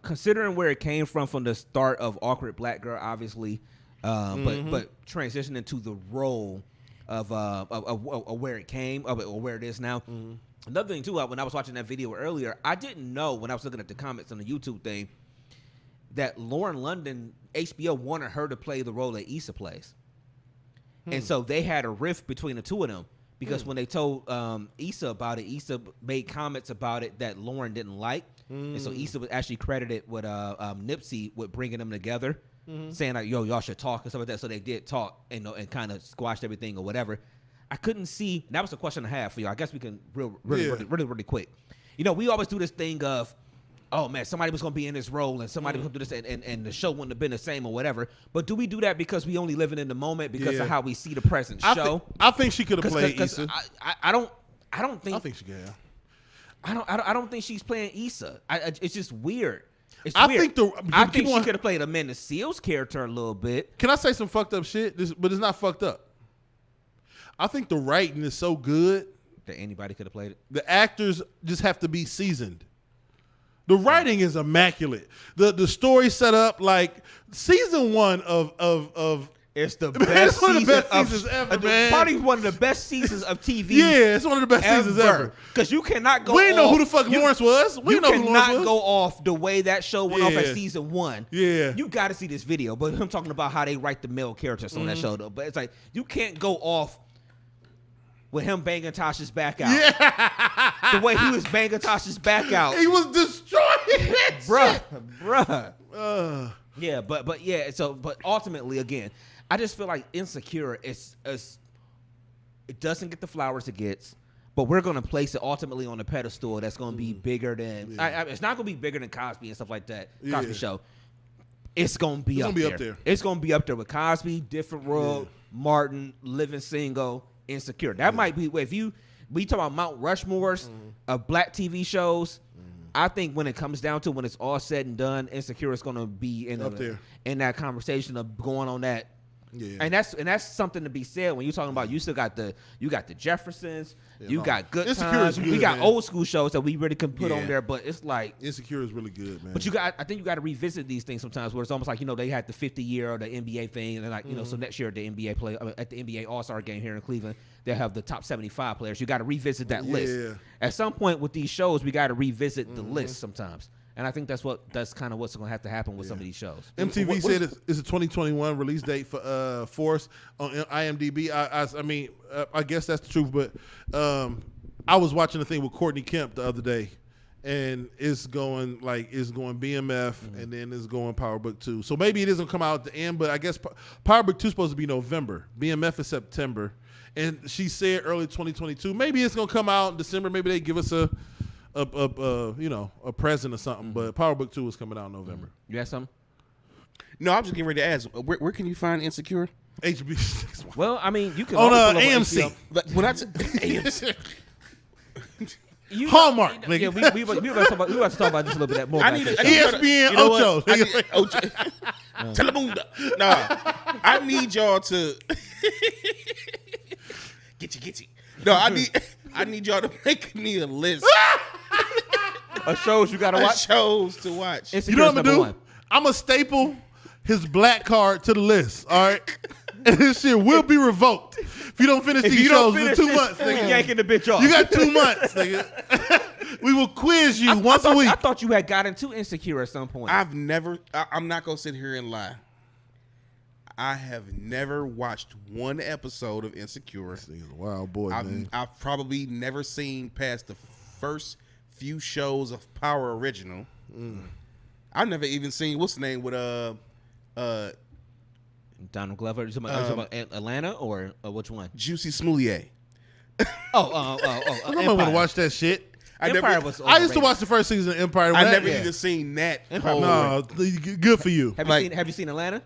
considering where it came from the start of Awkward Black Girl, obviously, but transitioning to the role of where it came, or where it is now. Another thing too, when I was watching that video earlier, I didn't know when I was looking at the comments on the YouTube thing that Lauren London, HBO wanted her to play the role that Issa plays. And so they had a rift between the two of them because when they told Issa about it, Issa made comments about it that Lauren didn't like. And so Issa was actually credited with Nipsey with bringing them together, saying like, yo, y'all should talk and stuff like that. So they did talk and kind of squashed everything or whatever. I couldn't see. That was a question I have for you. I guess we can really quick. You know, we always do this thing of oh man, somebody was gonna be in this role and somebody was gonna do this and the show wouldn't have been the same or whatever. But do we do that because we only living in the moment because of how we see the present show? I think she could have played Issa. I don't think. I think she can. I don't think she's playing Issa. It's just weird. It's I weird. think she could have played Amanda Seals' character a little bit. Can I say some fucked up shit? But it's not fucked up. I think the writing is so good That anybody could have played it. the actors just have to be seasoned. The writing is immaculate. The story set up like season 1 of It's the it's best one of the season best seasons ever, man. Probably one of the best seasons of TV. Yeah, it's one of the best seasons ever. Because you cannot go. We didn't know off- who the fuck Lawrence was. We You didn't know who Lawrence cannot was. go off the way that show went off Yeah. at season 1. Yeah. You got to see this video. But I'm talking about how they write the male characters on Mm-hmm. that show, though. But it's like you can't go off with him banging Tasha's back out. The way he was banging Tasha's back out. He was destroying it. Bruh. Yeah, but yeah, but ultimately again, I just feel like Insecure is it doesn't get the flowers it gets, but we're gonna place it ultimately on a pedestal that's gonna be bigger than it's not gonna be bigger than Cosby and stuff like that. Cosby Show. It's gonna be up there. It's gonna be up there with Cosby, Different World, Martin, Living Single, Insecure. That might be if we talk about Mount Rushmores of black TV shows. I think when it comes down to when it's all said and done, Insecure is going to be Up there. in that conversation of going on that. Yeah. And that's something to be said when you're talking about you still got the Jeffersons, you got Good Insecure Times, is we good, got man. old school shows that we really can put on Yeah. there, but it's like Insecure is really good, man. but I think you got to revisit these things sometimes where it's almost like, they had the 50 year or the NBA thing. And like, so next year at the NBA All-Star game here in Cleveland, they'll have the top 75 players. You got to revisit that list. At some point with these shows, we got to revisit the list sometimes. And I think that's kind of what's going to have to happen with some of these shows. MTV said it's a 2021 release date for Force on IMDb. I guess that's the truth, but I was watching a thing with Courtney Kemp the other day, and it's going BMF and then it's going Power Book 2. So maybe it isn't come out at the end, but I guess Power Book 2 is supposed to be November. BMF is September, and she said early 2022. Maybe it's gonna come out in December. Maybe they give us a present or something. But Power Book 2 is coming out in November. You have something? No, I'm just getting ready to ask. Where can you find Insecure? HBO. Well, I mean, you can On always pull up AMC. HBO. Like, when I took AMC, Hallmark, Yeah, nigga. we about to talk about this a little bit more. I about need that to- show. ESPN You know what? Ocho. I need- Ocho. Telemundo. Nah, I need y'all to get you. No, I need y'all to make me a list Of shows you got to of watch. shows to watch. You Insecure know is what I'm number gonna one. do? I'm gonna staple his black card to the list. All right, and this shit will be revoked if you don't finish If these you don't shows in finish 2 this, months, we nigga. yanking the bitch off. You got 2 months, nigga. We will quiz you once a week. I thought you had got into Insecure at some point. I'm not gonna sit here and lie. I have never watched one episode of Insecure. This nigga's a wild boy, man. I've probably never seen past the first few shows of Power Original. I've never even seen what's the name with Donald Glover. Are you talking about Atlanta or which one? Juicy Smoulier. Oh, I might want to watch that shit. Empire was I used to overrated. watch the first season of Empire. I That- never yeah. even seen that. Empire whole- No, good for you. Have you seen Atlanta?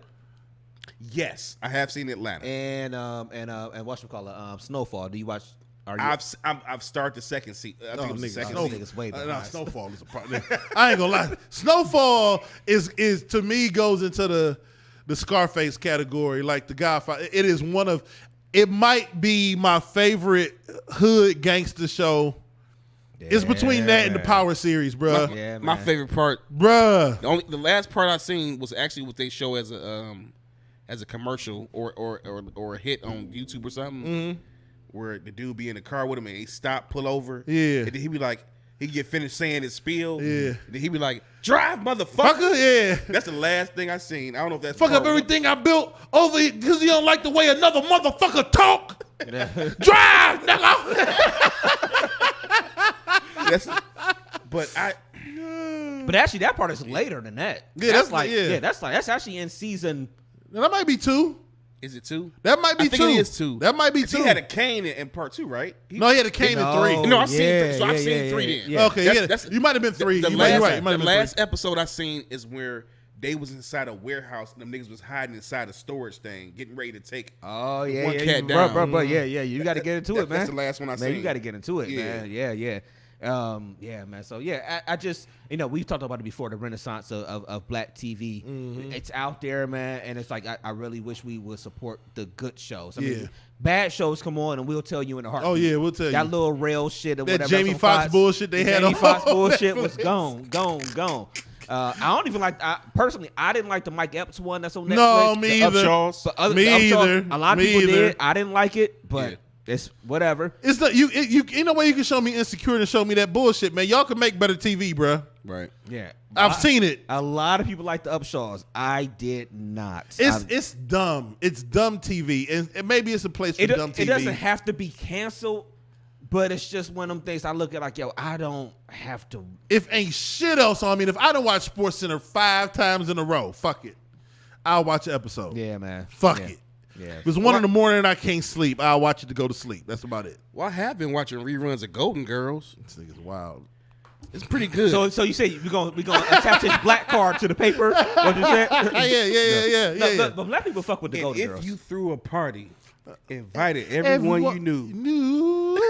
Yes, I have seen Atlanta. And whatchamacallit, Snowfall. Do you watch? I've started the second season. I think it was the second Snowfall. season. Niggas way No, behind. Snowfall is a problem. I ain't gonna lie. Snowfall is to me goes into the Scarface category, like the Godfather. It is one of. It might be my favorite hood gangster show. It's between that and the Power series, bruh. Yeah, My man. favorite part. Bruh. The last part I seen was actually what they show as a commercial or a hit on YouTube or something, where the dude be in the car with him and he stop, pull over, Yeah. and then he be like, he get finished saying his spiel, Yeah. and then he be like, drive, motherfucker. Fucker, yeah. That's the last thing I seen. I don't know if that's Fuck up part- everything I built over because you don't like the way another motherfucker talk. Drive, nigga. But But actually, that part is later than that. Yeah, that's like- yeah. that's actually in season. Now, that might be 2. Is it 2? That might be I think 2. it is 2. That might be 'Cause 2. He had a cane in part 2, right? No, he had a cane in 3. No, I've seen 3. So I've seen 3 then. Yeah. Okay, you might have been 3. The You last, might right. You might the have been last 3. episode I seen is where they was inside a warehouse and them niggas was hiding inside a storage thing, getting ready to take. Oh yeah, One yeah, cat bro, down. bro, yeah. You got to get into it, man. That's the last one I man, seen. you got to get into it, Yeah. man. Yeah. Yeah, man. So yeah, I just we've talked about it before. The renaissance of black TV, it's out there, man, and it's like I really wish we would support the good shows. I mean, bad shows come on and we'll tell you in a heartbeat. Oh yeah, we'll tell you. That little rail shit or That whatever. Jamie that's on Foxx bullshit they had Jamie on Foxx bullshit was Netflix. gone. I don't even like. Personally, I didn't like the Mike Epps one that's on Netflix. No, me The either. Upshaws. But Me the Upshaws, either. A lot of Me people either. did. I didn't like it, but it's whatever. It's the you ain't no way you can show me Insecure and show me that bullshit, man. Y'all can make better TV, bruh. Right. Yeah, I've seen it. A lot of people like the Upshaws. I did not. It's dumb. It's dumb TV, and maybe it's a place for dumb TV. It doesn't have to be canceled, but it's just one of them things I look at like, yo, I don't have to. If ain't shit else on me, if I don't watch Sports Center 5 times in a row, fuck it. I'll watch an episode. Yeah, man. Fuck Yeah. it. Yeah. If it's 1 in the morning and I can't sleep, I'll watch it to go to sleep. That's about it. Well, I have been watching reruns of Golden Girls. This nigga's wild. It's pretty good. So you say we're gonna attach his black card to the paper? What you said? Yeah. But black people fuck with the and Golden if Girls. you threw a party, invited everyone you knew,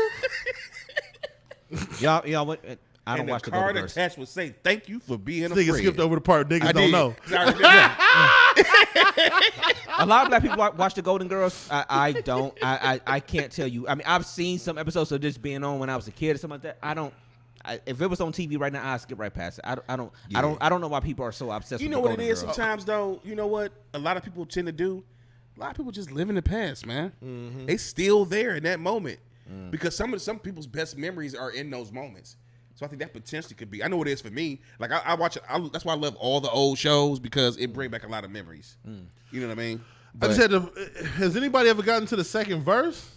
Y'all went. I don't and watch the the Golden card Girls. attached would say, "Thank you for being a Nigga friend." skipped over the part niggas I don't did. know. A lot of black people watch the Golden Girls. I don't. I can't tell you. I mean, I've seen some episodes of this being on when I was a kid or something like that. I don't. If it was on TV right now, I'd skip right past it. I don't know why people are so obsessed. You with know the what it Golden is Girls. sometimes, though? You know what a lot of people tend to do? A lot of people just live in the past, man. They still there in that moment. Because some people's best memories are in those moments. So I think that potentially could be. I know what it is for me. Like I watch it. That's why I love all the old shows because it brings back a lot of memories. You know what I mean? I just had to. Has anybody ever gotten to the second verse?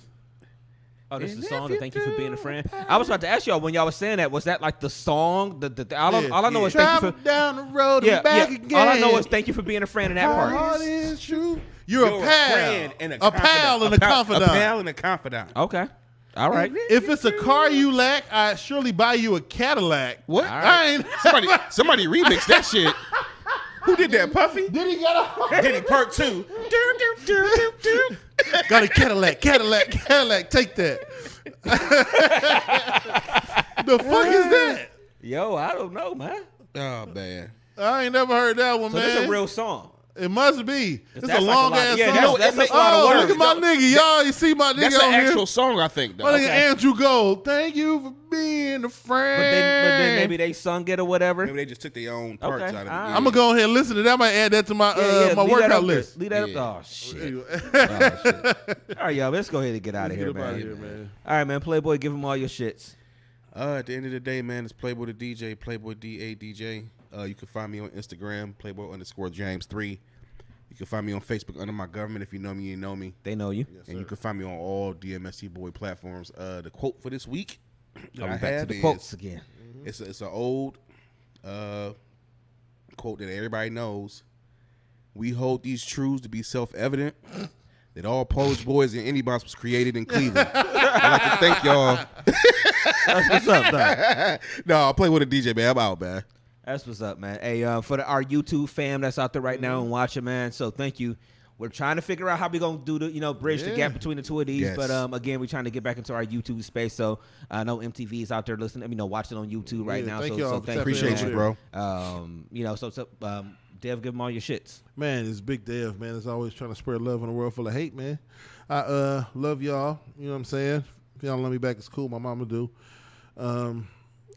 Oh, this is the song. Thank you for being a friend. I was about to ask y'all when y'all was saying that. Was that like the song? All I know is thank you Travel for. down the road Yeah, and back yeah. again. All I know is thank you for being a friend in that My part. heart is true. You're a pal, friend and a pal and a confidant. A pal and a confidant. Okay, all right. If it's a car you lack, I surely buy you a Cadillac. What? I ain't. Somebody remixed that shit. Who did that? Puffy? Did he got a? Did he part 2? Got a Cadillac. Take that. The fuck is that? Yo, I don't know, man. Oh man. I ain't never heard that one, So man. this is a real song. It must be. It's a That's like long a lot- ass yeah, song. that's a lot of Oh, words. look at my nigga, y'all. You see my nigga That's on an here? actual song, I think. Though. My nigga Okay. Andrew Gold. Thank you for being a friend. But then maybe they sung it or whatever. Maybe they just took their own parts Okay, out of it. all right. I'm gonna go ahead and listen to that. I might add that to my Yeah, my leave that workout up there. list. Leave that Yeah. up. Oh shit. Oh, shit. All right, y'all. Let's go ahead and get out of here, Get up man. outta here, man. All right, man. Playboy, give them all your shits. At the end of the day, man, it's Playboy the DJ, Playboy DADJ. You can find me on Instagram, Playboy_James3. You can find me on Facebook under my government. If you know me, you know me. They know you. And you can find me on all DMST Boy platforms. The quote for this week that I'll I be back to have the is, quotes again. It's an old quote that everybody knows. We hold these truths to be self-evident that all Polish boys and anybody's was created in Cleveland. I'd like to thank y'all. That's what's up, dog. No, I'll play with a DJ, man. I'm out, man. That's what's up, man. Hey, for our YouTube fam that's out there right now and watching, man. So thank you. We're trying to figure out how we're gonna do the, bridge the gap between the two of these. Yes. But again, we're trying to get back into our YouTube space. So I know MTV is out there listening. watching on YouTube right now. thank So, y'all so for thank tapping you, in Appreciate you, over bro. Dev, give them all your shits. Man, it's Big Dev, man. It's always trying to spread love in a world full of hate, man. I love y'all. You know what I'm saying? If y'all don't love me back, it's cool. My mama do.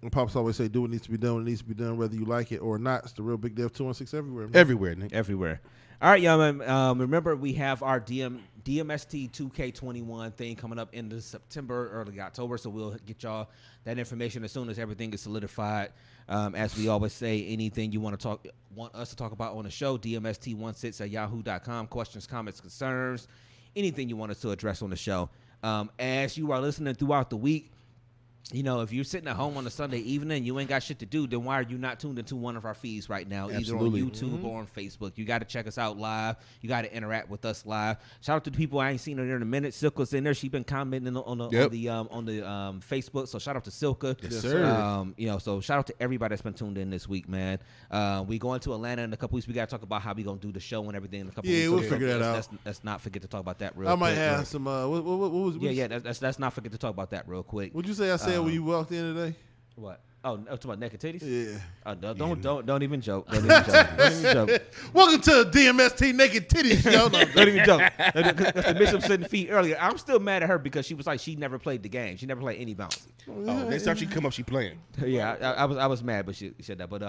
My pops always say, do what needs to be done when it needs to be done, whether you like it or not. It's the real Big Dev 216 everywhere, man. Everywhere, Nick. Everywhere. All right, y'all, man. Remember, we have our DMST 2K21 thing coming up in September, early October. So we'll get y'all that information as soon as everything is solidified. As we always say, anything you want us to talk about on the show, DMST16@yahoo.com. Questions, comments, concerns, anything you want us to address on the show. As you are listening throughout the week, you know, if you're sitting at home on a Sunday evening and you ain't got shit to do, then why are you not tuned into one of our feeds right now, Absolutely. either on YouTube or on Facebook? You got to check us out live. You got to interact with us live. Shout out to the people I ain't seen her in a minute. Silka's in there. She been commenting on the Facebook. So shout out to Silka. Yes, sir. You know, so shout out to everybody that's been tuned in this week, man. We going to Atlanta in a couple weeks. We got to talk about how we gonna do the show and everything in a couple weeks. Yeah, we'll figure that out. Let's not forget to talk about that real I quick. might have some. What was? Let's not forget to talk about that real quick. What'd you say? I said when you walked in today. What? Oh, talking about naked titties? Yeah. Oh, don't even joke. Don't even joke. Don't even joke. Welcome to DMST Naked Titties Show. No, Don't even joke. Because the Bishop said the feet earlier. I'm still mad at her because she was like she never played the game. She never played any bounce. Oh, next time she come up, she playing. Yeah, I was mad, but she said that. But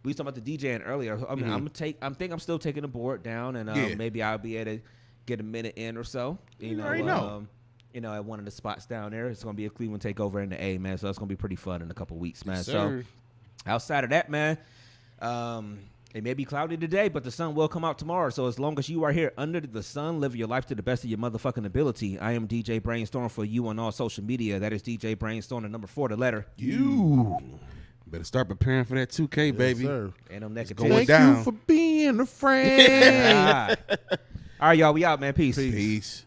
we was talking about the DJing earlier. I mean, I'm still taking the board down, and maybe I'll be able to get a minute in or so. You already know. You know, at one of the spots down there, it's gonna be a Cleveland takeover in the A, man. So it's gonna be pretty fun in a couple weeks, man. Yes, so sir. outside of that, man, it may be cloudy today, but the sun will come out tomorrow. So as long as you are here under the sun, live your life to the best of your motherfucking ability. I am DJ Brainstorm for you on all social media. That is DJ Brainstorm, the number 4, the letter You better start preparing for that 2K, baby. sir. and no negative. going Thank down. you for being a friend. All right, y'all, we out, man. Peace. Peace.